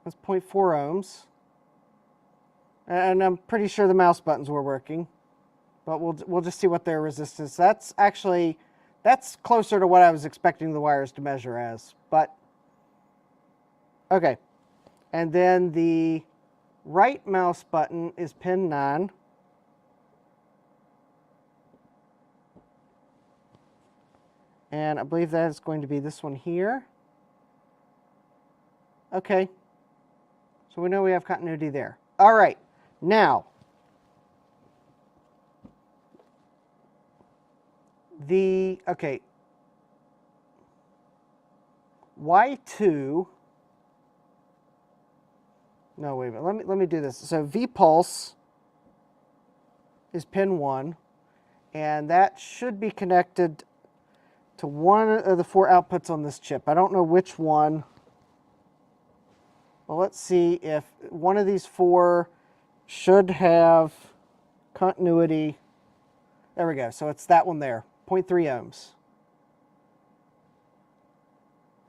That's 0.4 ohms. And I'm pretty sure the mouse buttons were working. But we'll just see what their resistance. That's closer to what I was expecting the wires to measure as. But okay. And then the right mouse button is pin 9. And I believe that is going to be this one here. Okay. So we know we have continuity there. All right. Now, okay. Y2. No, wait a minute. Let me do this. So V pulse is pin 1, and that should be connected to one of the 4 outputs on this chip. I don't know which one. Well, let's see if one of these 4 should have continuity. There we go. So it's that one there, 0.3 ohms.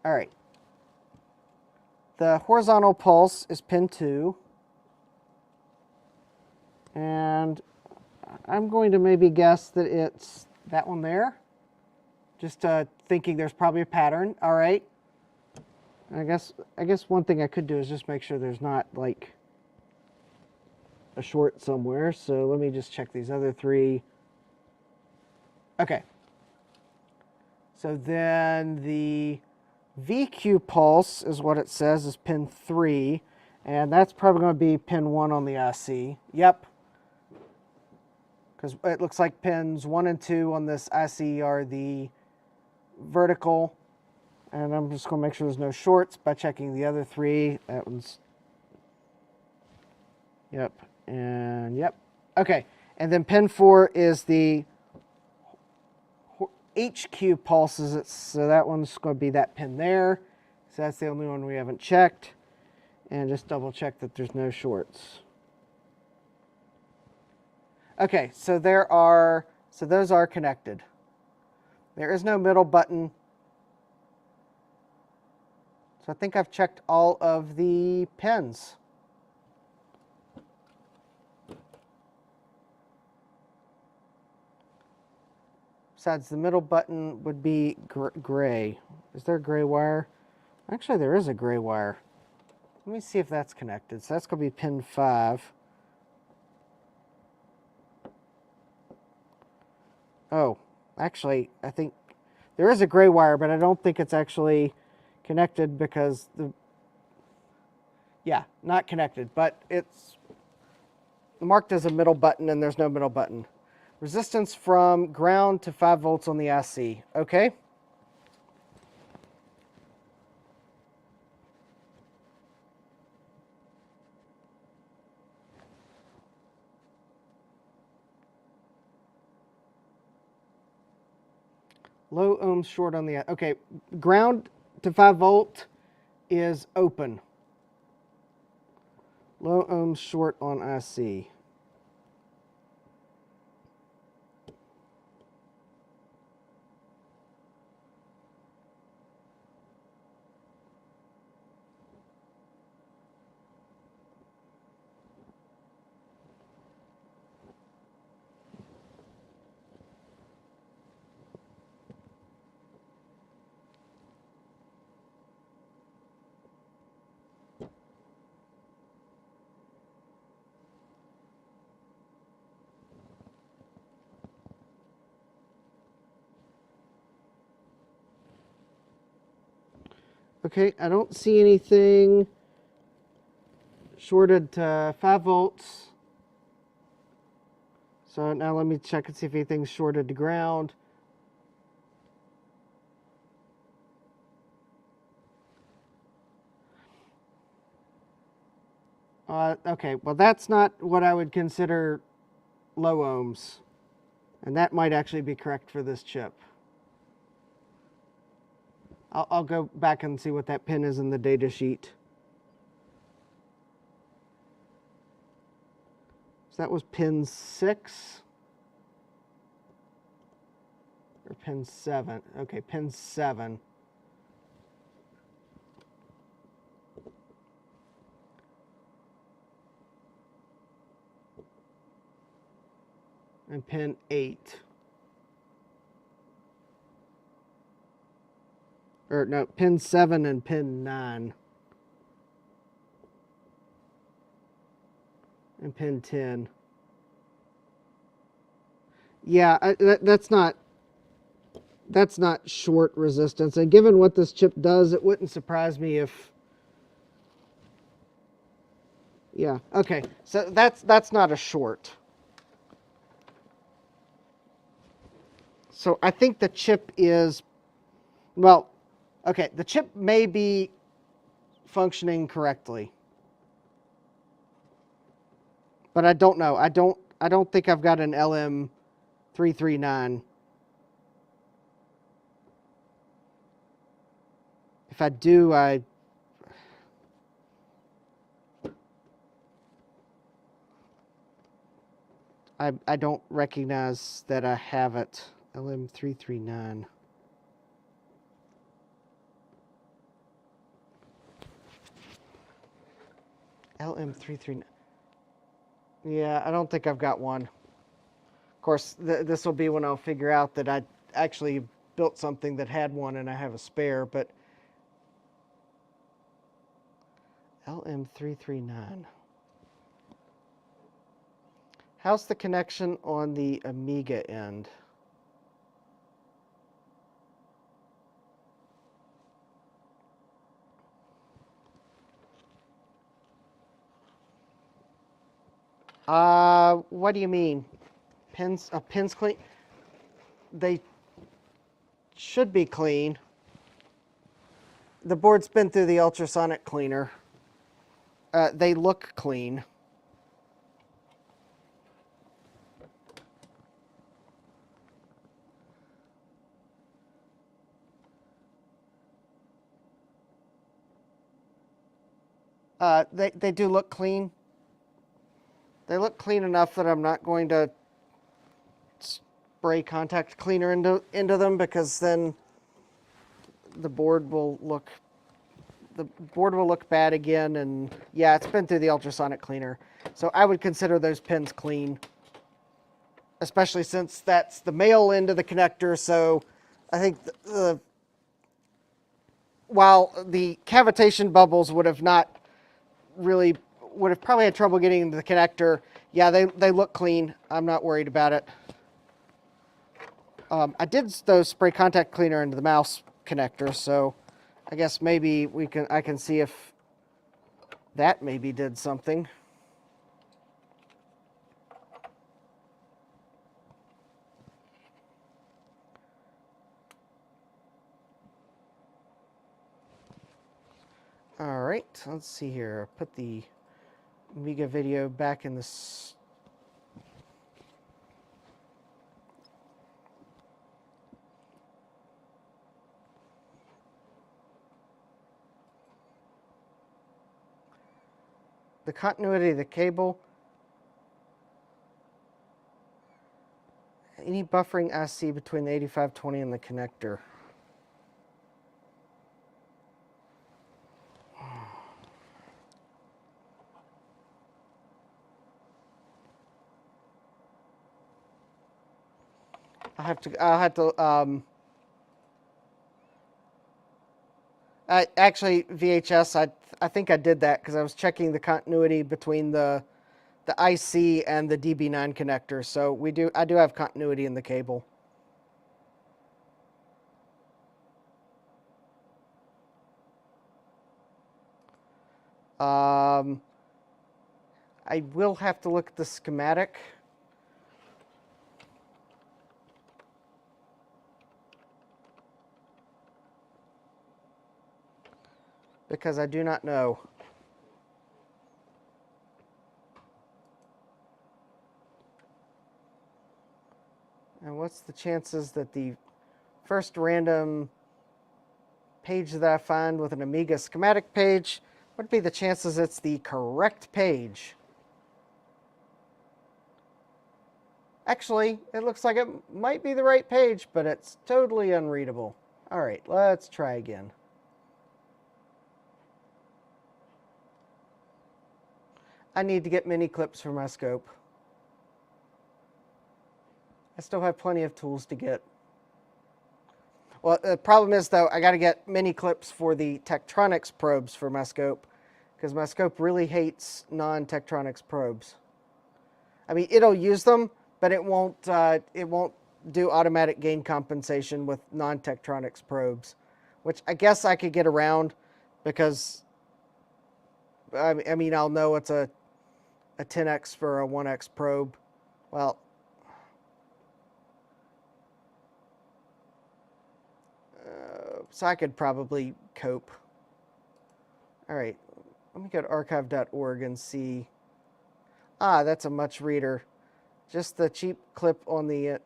All right. The horizontal pulse is pin 2. And I'm going to maybe guess that it's that one there. Just thinking there's probably a pattern. All right. I guess one thing I could do is just make sure there's not like a short somewhere. So let me just check these other 3. Okay. So then the VQ pulse is what it says is pin 3, and that's probably going to be pin 1 on the IC. Yep. Because it looks like pins 1 and 2 on this IC are the vertical, and I'm just going to make sure there's no shorts by checking the other 3. That one's, yep, and yep. Okay, and then pin 4 is the HQ pulses it, so that one's going to be that pin there. So that's the only one we haven't checked. And just double check that there's no shorts. Okay, so those are connected. There is no middle button. So I think I've checked all of the pins. Besides, the middle button would be gray. Is there a gray wire? Actually, there is a gray wire. Let me see if that's connected. So that's going to be pin 5. Oh, actually, I think there is a gray wire, but I don't think it's actually connected because yeah, not connected, but it's marked as a middle button and there's no middle button. Resistance from ground to 5 volts on the IC. Okay. Low ohm short on the, okay, ground to 5 volt is open. Low ohm short on IC. Okay, I don't see anything shorted to 5 volts. So now let me check and see if anything's shorted to ground. Okay, well that's not what I would consider low ohms. And that might actually be correct for this chip. I'll go back and see what that pin is in the data sheet. So that was pin 6. Or pin 7. Okay, pin 7. And pin 8. Or no, pin 7 and pin 9. And pin 10. Yeah, that's not short resistance. And given what this chip does, it wouldn't surprise me if... Yeah, okay. So that's not a short. So I think the chip is, well, okay, the chip may be functioning correctly. But I don't know. I don't think I've got an LM339. If I do, I don't recognize that I have it. LM339. LM339. Yeah, I don't think I've got one. Of course, this will be when I'll figure out that I actually built something that had one and I have a spare, but LM339. How's the connection on the Amiga end? What do you mean? Pins clean? They should be clean. The board's been through the ultrasonic cleaner. They look clean. They do look clean. They look clean enough that I'm not going to spray contact cleaner into them, because then the board will look bad again. And yeah, it's been through the ultrasonic cleaner, so I would consider those pins clean, especially since that's the male end of the connector. So I think while the cavitation bubbles would have probably had trouble getting into the connector, yeah, they look clean. I'm not worried about it. I did though spray contact cleaner into the mouse connector, so I guess maybe I can see if that maybe did something. All right, let's see here. Put the Amiga video back in this. The continuity of the cable. Any buffering I see between the 8520 and the connector. I'll have to actually, VHS, I think I did that because I was checking the continuity between the IC and the DB9 connector. So I do have continuity in the cable. I will have to look at the schematic. Because I do not know. And what's the chances that the first random page that I find with an Amiga schematic page, what would be the chances it's the correct page? Actually, it looks like it might be the right page, but it's totally unreadable. All right, let's try again. I need to get mini clips for my scope. I still have plenty of tools to get. Well, the problem is, though, I got to get mini clips for the Tektronix probes for my scope, because my scope really hates non-Tektronix probes. I mean, it'll use them, but it won't do automatic gain compensation with non-Tektronix probes, which I guess I could get around, because I mean, I'll know it's a 10x for a 1x probe. Well, so I could probably cope. All right, let me go to archive.org and see. Ah, that's a much reader. Just the cheap clip on the,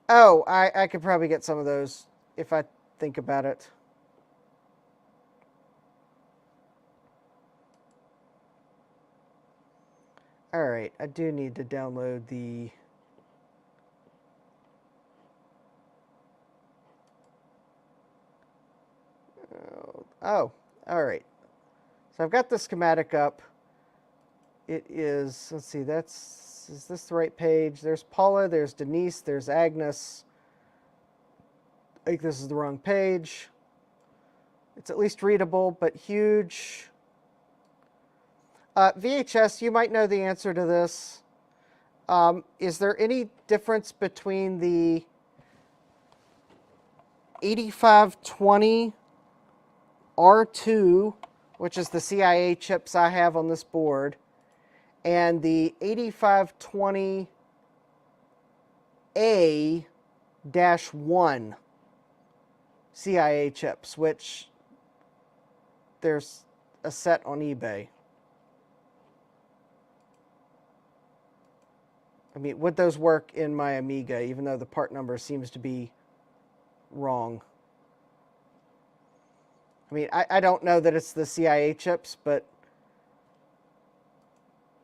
I could probably get some of those if I think about it. All right, I do need to download the all right. So I've got the schematic up. It is, let's see, is this the right page? There's Paula, there's Denise, there's Agnes. I think this is the wrong page. It's at least readable, but huge. VHS, you might know the answer to this. Is there any difference between the 8520 R2, which is the CIA chips I have on this board, and the 8520A-1 CIA chips, which there's a set on eBay? I mean, would those work in my Amiga, even though the part number seems to be wrong? I mean, I don't know that it's the CIA chips, but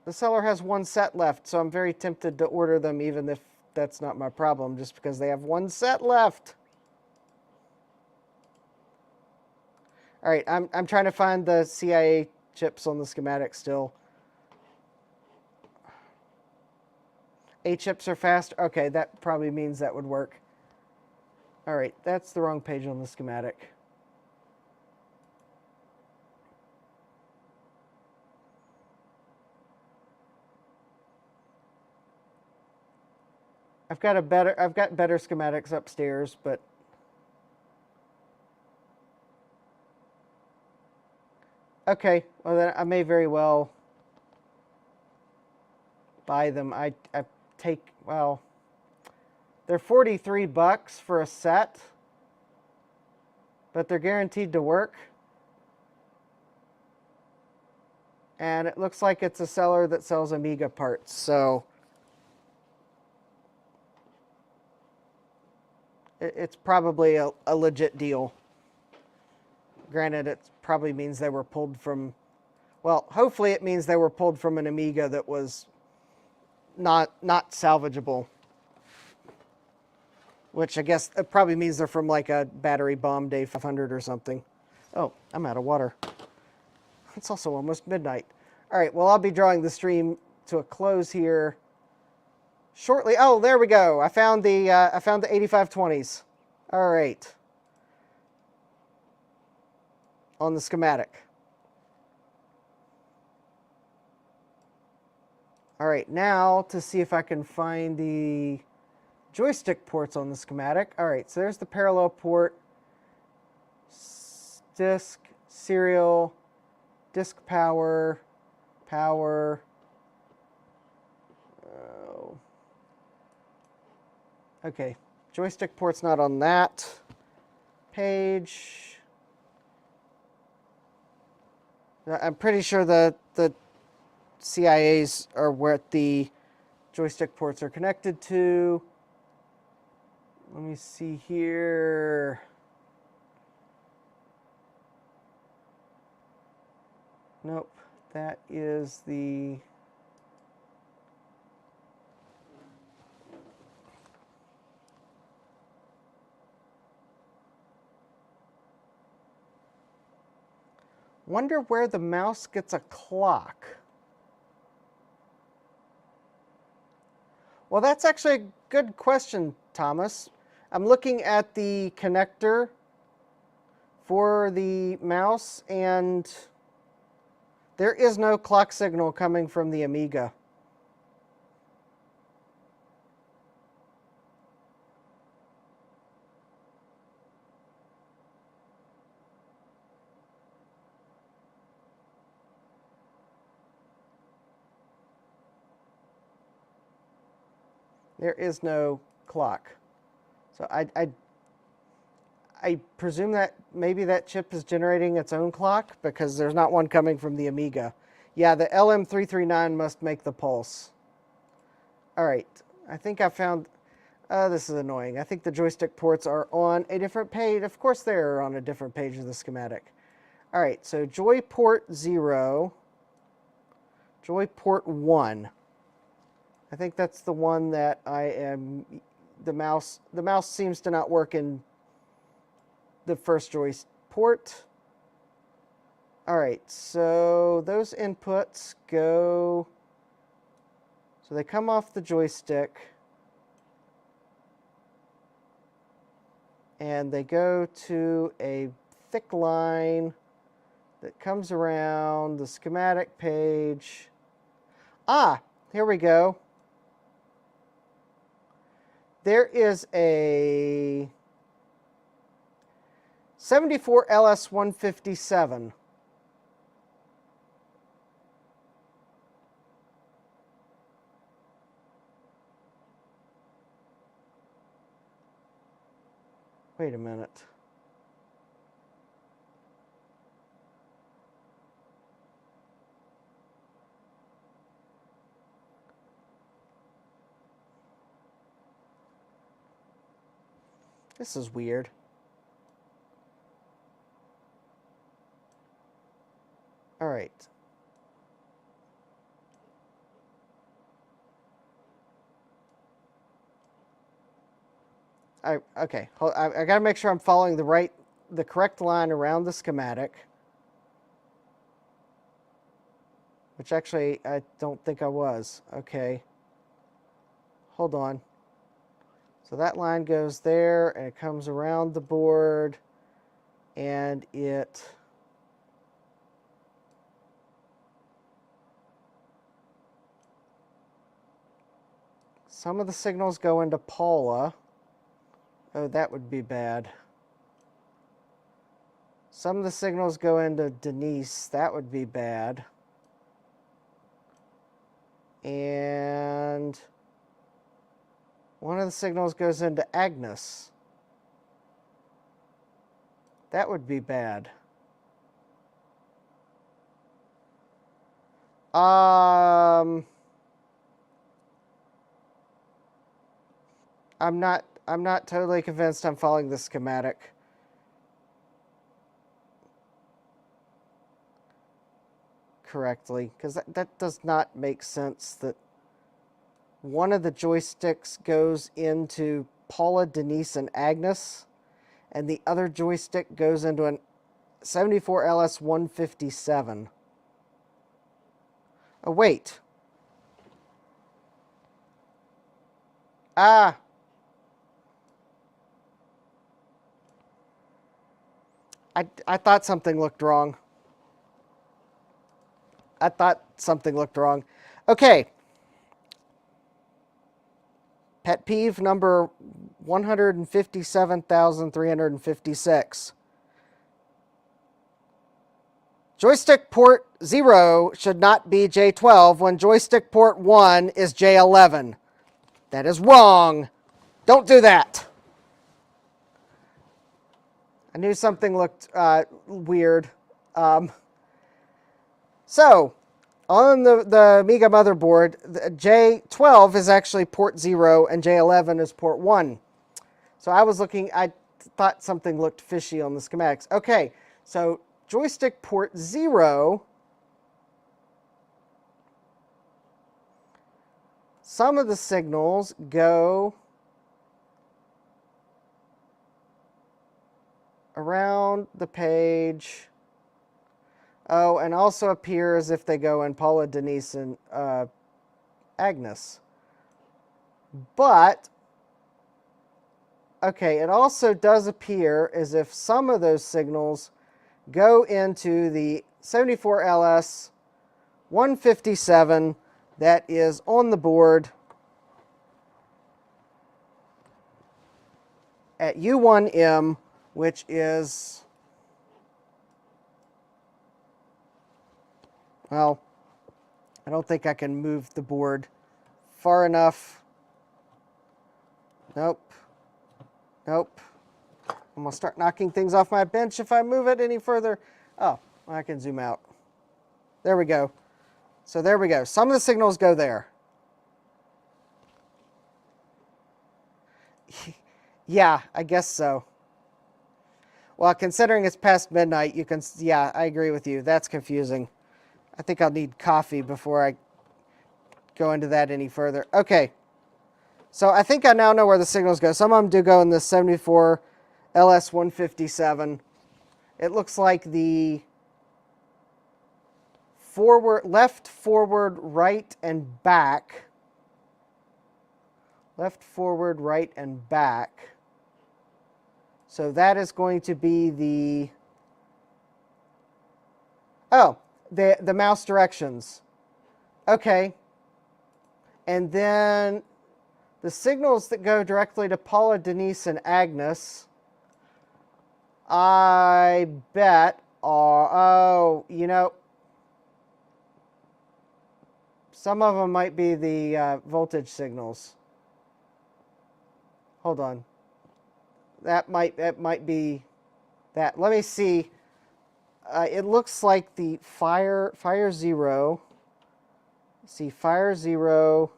the seller has one set left, so I'm very tempted to order them even if that's not my problem, just because they have one set left. All right, I'm trying to find the CIA chips on the schematic still. A chips are fast. Okay, that probably means that would work. All right, that's the wrong page on the schematic. I've got better schematics upstairs, but okay, well then I may very well buy them. I take, well, they're $43 for a set, but they're guaranteed to work. And it looks like it's a seller that sells Amiga parts, so it's probably a legit deal. Granted, it probably means they were pulled from, well, hopefully it means they were pulled from an Amiga that was not salvageable. Which I guess it probably means they're from like a battery bomb day 500 or something. Oh, I'm out of water. It's also almost midnight. All right, well, I'll be drawing the stream to a close here shortly. Oh, there we go. I found the 8520s. All right. On the schematic. All right, now to see if I can find the joystick ports on the schematic. All right, so there's the parallel port, disk, serial, disk power, power. Oh. Okay, joystick port's not on that page. I'm pretty sure the CIAs are where the joystick ports are connected to. Let me see here. Nope, that is the... Wonder where the mouse gets a clock. Well, that's actually a good question, Thomas. I'm looking at the connector for the mouse, and there is no clock signal coming from the Amiga. There is no clock. So I presume that maybe that chip is generating its own clock because there's not one coming from the Amiga. Yeah, the LM339 must make the pulse. All right, I think I found, this is annoying. I think the joystick ports are on a different page. Of course they're on a different page of the schematic. All right, so joy port 0, joy port 1. I think that's the one that I am, the mouse seems to not work in the first joystick port. All right, so those inputs go, so they come off the joystick and they go to a thick line that comes around the schematic page. Ah, here we go. There is a 74 LS157. Wait a minute. This is weird. right. Okay, I got to make sure I'm following the correct line around the schematic. Which actually, I don't think I was. Okay. Hold on. So that line goes there, and it comes around the board, and some of the signals go into Paula. Oh, that would be bad. Some of the signals go into Denise. That would be bad. And one of the signals goes into Agnes. That would be bad. I'm not totally convinced I'm following the schematic. Correctly, because that does not make sense that one of the joysticks goes into Paula, Denise, and Agnes, and the other joystick goes into an 74LS157. Oh, wait. I thought something looked wrong. I thought something looked wrong. Okay. Pet peeve number 157,356. Joystick port 0 should not be J12 when joystick port 1 is J11. That is wrong. Don't do that. I knew something looked weird. So, on the Amiga motherboard, J12 is actually port 0 and J11 is port 1. So I thought something looked fishy on the schematics. Okay, so joystick port 0, some of the signals go around the page. Oh, and also appear as if they go in Paula, Denise, and Agnes. But, okay, it also does appear as if some of those signals go into the 74LS 157 that is on the board at U1M, which is, well, I don't think I can move the board far enough. Nope. Nope. I'm going to start knocking things off my bench if I move it any further. Oh, I can zoom out. There we go. So there we go. Some of the signals go there. Yeah, I guess so. Well, considering it's past midnight, yeah, I agree with you. That's confusing. I think I'll need coffee before I go into that any further. Okay. So I think I now know where the signals go. Some of them do go in the 74 LS157. It looks like the left, forward, right, and back. Left, forward, right, and back. So that is going to be the mouse directions. Okay. And then the signals that go directly to Paula, Denise, and Agnes, I bet are, some of them might be the voltage signals. Hold on. That might be that. Let me see. It looks like the fire 0. See, fire 0.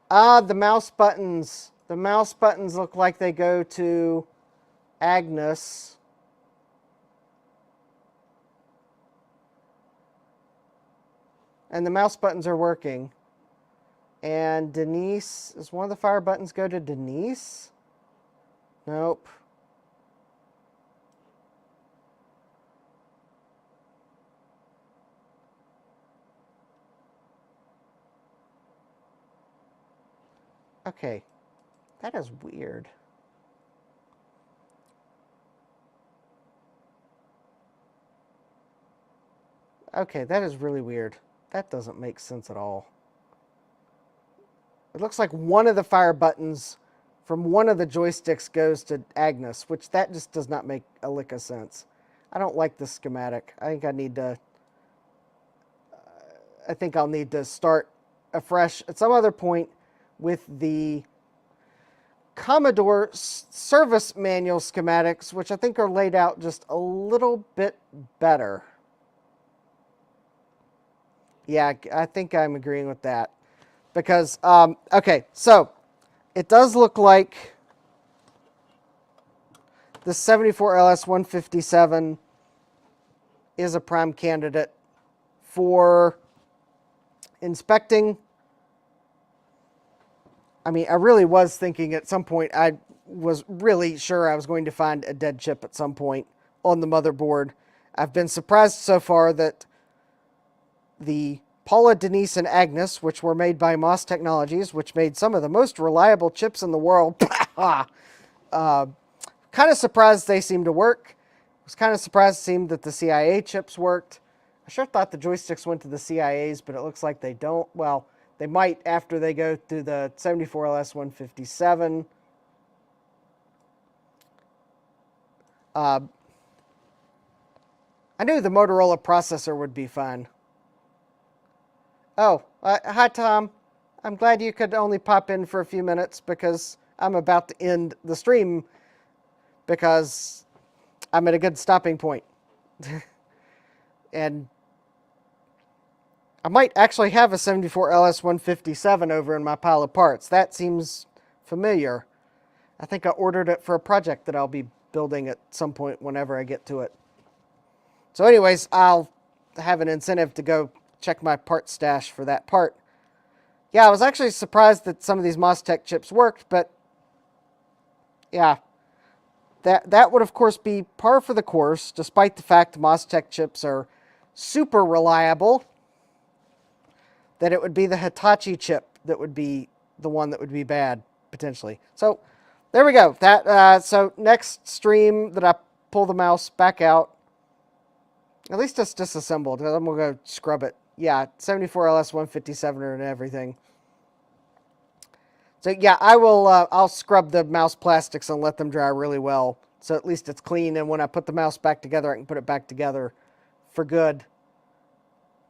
The mouse buttons. The mouse buttons look like they go to Agnes. And the mouse buttons are working. And Denise, does one of the fire buttons go to Denise? Nope. Okay, that is weird. Okay, that is really weird. That doesn't make sense at all. It looks like one of the fire buttons from one of the joysticks goes to Agnes, which that just does not make a lick of sense. I don't like this schematic. I think I'll need to start afresh at some other point with the Commodore service manual schematics, which I think are laid out just a little bit better. Yeah, I think I'm agreeing with that. Because, okay, so it does look like the 74LS157 is a prime candidate for inspecting. I mean, I really was thinking at some point, I was really sure I was going to find a dead chip at some point on the motherboard. I've been surprised so far that the Paula, Denise, and Agnes, which were made by MOS Technologies, which made some of the most reliable chips in the world, kind of surprised they seemed to work. I was kind of surprised it seemed that the CIA chips worked. I sure thought the joysticks went to the CIAs, but it looks like they don't. Well, they might after they go through the 74LS157. I knew the Motorola processor would be fine. Oh, hi, Tom. I'm glad you could only pop in for a few minutes because I'm about to end the stream because I'm at a good stopping point. And I might actually have a 74LS157 over in my pile of parts. That seems familiar. I think I ordered it for a project that I'll be building at some point whenever I get to it. So anyways, I'll have an incentive to go check my part stash for that part. Yeah, I was actually surprised that some of these MOSTech chips worked, but yeah, that would of course be par for the course, despite the fact MOSTech chips are super reliable, that it would be the Hitachi chip that would be the one that would be bad, potentially. So there we go. So next stream that I pull the mouse back out, at least it's disassembled. I'm going to go scrub it. Yeah, 74LS157 and everything. So yeah, I'll scrub the mouse plastics and let them dry really well. So at least it's clean, and when I put the mouse back together, I can put it back together for good.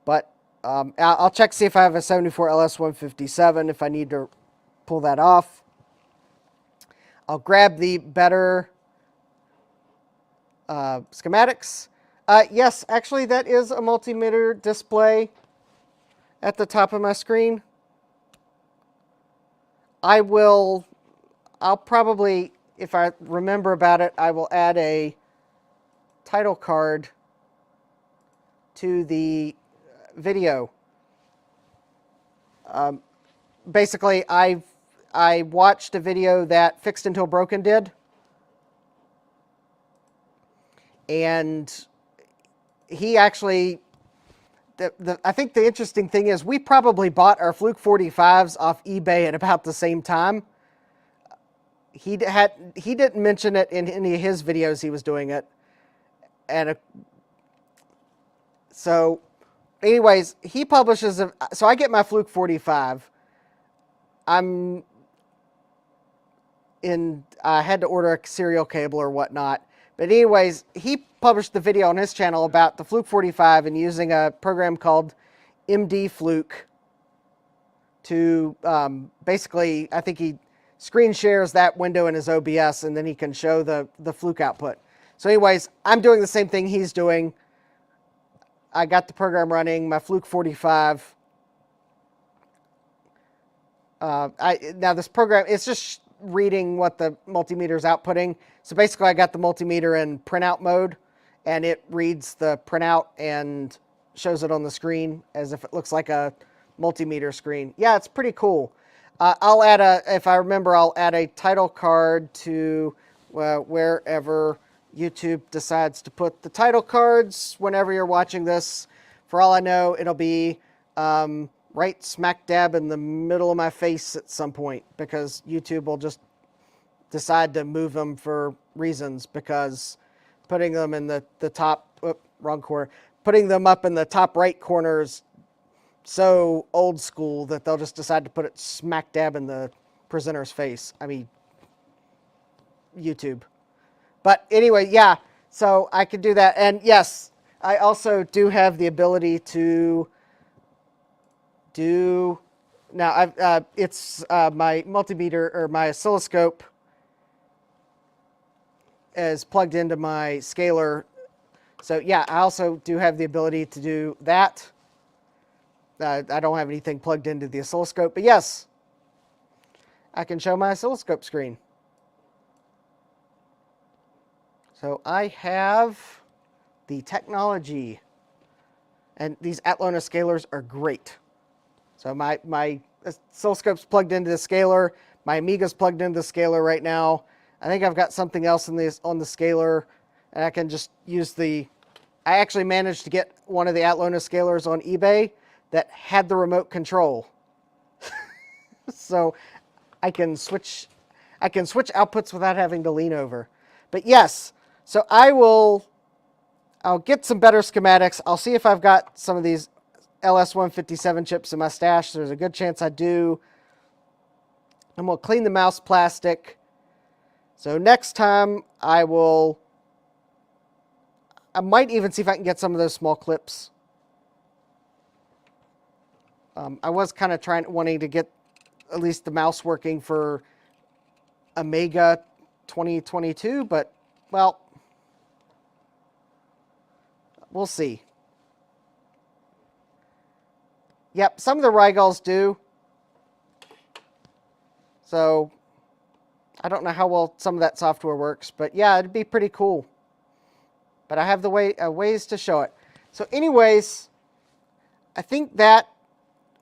But I'll check to see if I have a 74LS157, if I need to pull that off. I'll grab the better schematics. Yes, actually, that is a multimeter display at the top of my screen. I'll probably, if I remember about it, I will add a title card to the video. Basically, I watched a video that Fixed Until Broken did, and he actually, I think the interesting thing is we probably bought our Fluke 45s off eBay at about the same time. He didn't mention it in any of his videos he was doing it. And so anyways, he publishes, so I get my Fluke 45. I had to order a serial cable or whatnot. But anyways, he published the video on his channel about the Fluke 45 and using a program called MD Fluke to basically, I think he screen shares that window in his OBS, and then he can show the Fluke output. So anyways, I'm doing the same thing he's doing. I got the program running, my Fluke 45. Now this program, it's just reading what the multimeter is outputting. So basically I got the multimeter in printout mode, and it reads the printout and shows it on the screen as if it looks like a multimeter screen. Yeah, it's pretty cool. If I remember, I'll add a title card to wherever YouTube decides to put the title cards whenever you're watching this. For all I know, it'll be right smack dab in the middle of my face at some point, because YouTube will just decide to move them for reasons, because putting them in the top, wrong corner, putting them up in the top right corner is so old school that they'll just decide to put it smack dab in the presenter's face. I mean, YouTube. But anyway, yeah, so I could do that. And yes, I also do have the ability to do, now it's my multimeter, or my oscilloscope is plugged into my scaler. So yeah, I also do have the ability to do that. I don't have anything plugged into the oscilloscope, but yes, I can show my oscilloscope screen. So I have the technology, and these Atlona scalers are great. So my oscilloscope's plugged into the scaler, my Amiga's plugged into the scaler right now. I think I've got something else on the scaler, and I can just use I actually managed to get one of the Atlona scalers on eBay that had the remote control. So I can switch outputs without having to lean over. But yes, so I'll get some better schematics. I'll see if I've got some of these LS157 chips in my stash. There's a good chance I do. I'm going to clean the mouse plastic. So next time I might even see if I can get some of those small clips. I was kind of wanting to get at least the mouse working for Amiga 2022, but, well, we'll see. Yep, some of the Rygals do. So I don't know how well some of that software works, but yeah, it'd be pretty cool. But I have the ways to show it. So anyways, I think that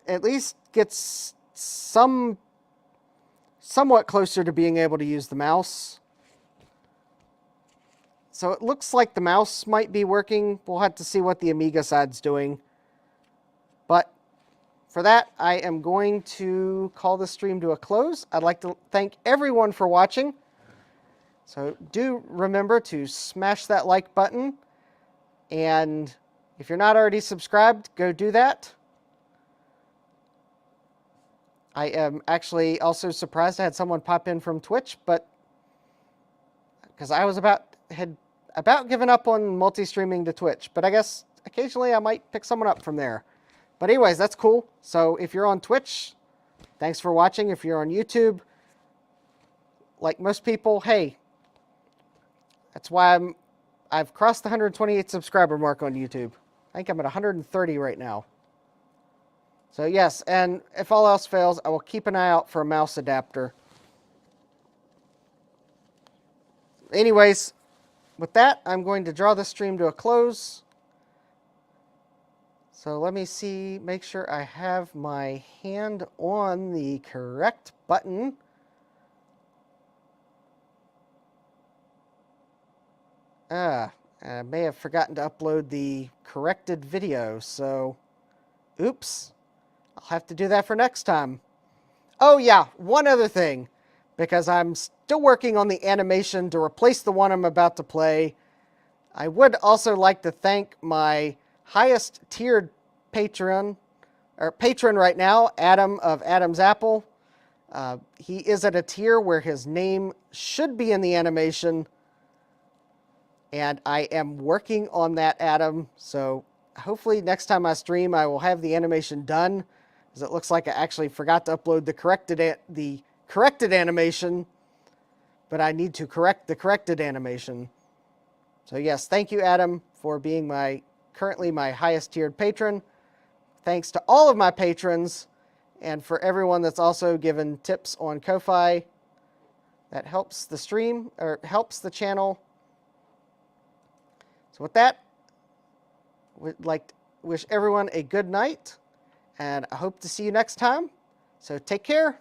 at least gets somewhat closer to being able to use the mouse. So it looks like the mouse might be working. We'll have to see what the Amiga side's doing. But for that, I am going to call the stream to a close. I'd like to thank everyone for watching. So do remember to smash that like button. And if you're not already subscribed, go do that. I am actually also surprised I had someone pop in from Twitch, but because I had about given up on multi-streaming to Twitch, but I guess occasionally I might pick someone up from there. But anyways, that's cool. So if you're on Twitch, thanks for watching. If you're on YouTube, like most people, hey, that's why I've crossed the 128 subscriber mark on YouTube. I think I'm at 130 right now. So yes, and if all else fails, I will keep an eye out for a mouse adapter. Anyways, with that, I'm going to draw the stream to a close. So let me see, make sure I have my hand on the correct button. I may have forgotten to upload the corrected video, so oops. I'll have to do that for next time. Oh yeah, one other thing, because I'm still working on the animation to replace the one I'm about to play. I would also like to thank my highest tiered patron right now, Adam of Adam's Apple. He is at a tier where his name should be in the animation, and I am working on that, Adam. So hopefully next time I stream, I will have the animation done, because it looks like I actually forgot to upload the corrected animation, but I need to correct the corrected animation. So yes, thank you, Adam, for being currently my highest tiered patron. Thanks to all of my patrons, and for everyone that's also given tips on Ko-Fi. That helps the stream, or helps the channel. So with that, wish everyone a good night, and I hope to see you next time. So take care.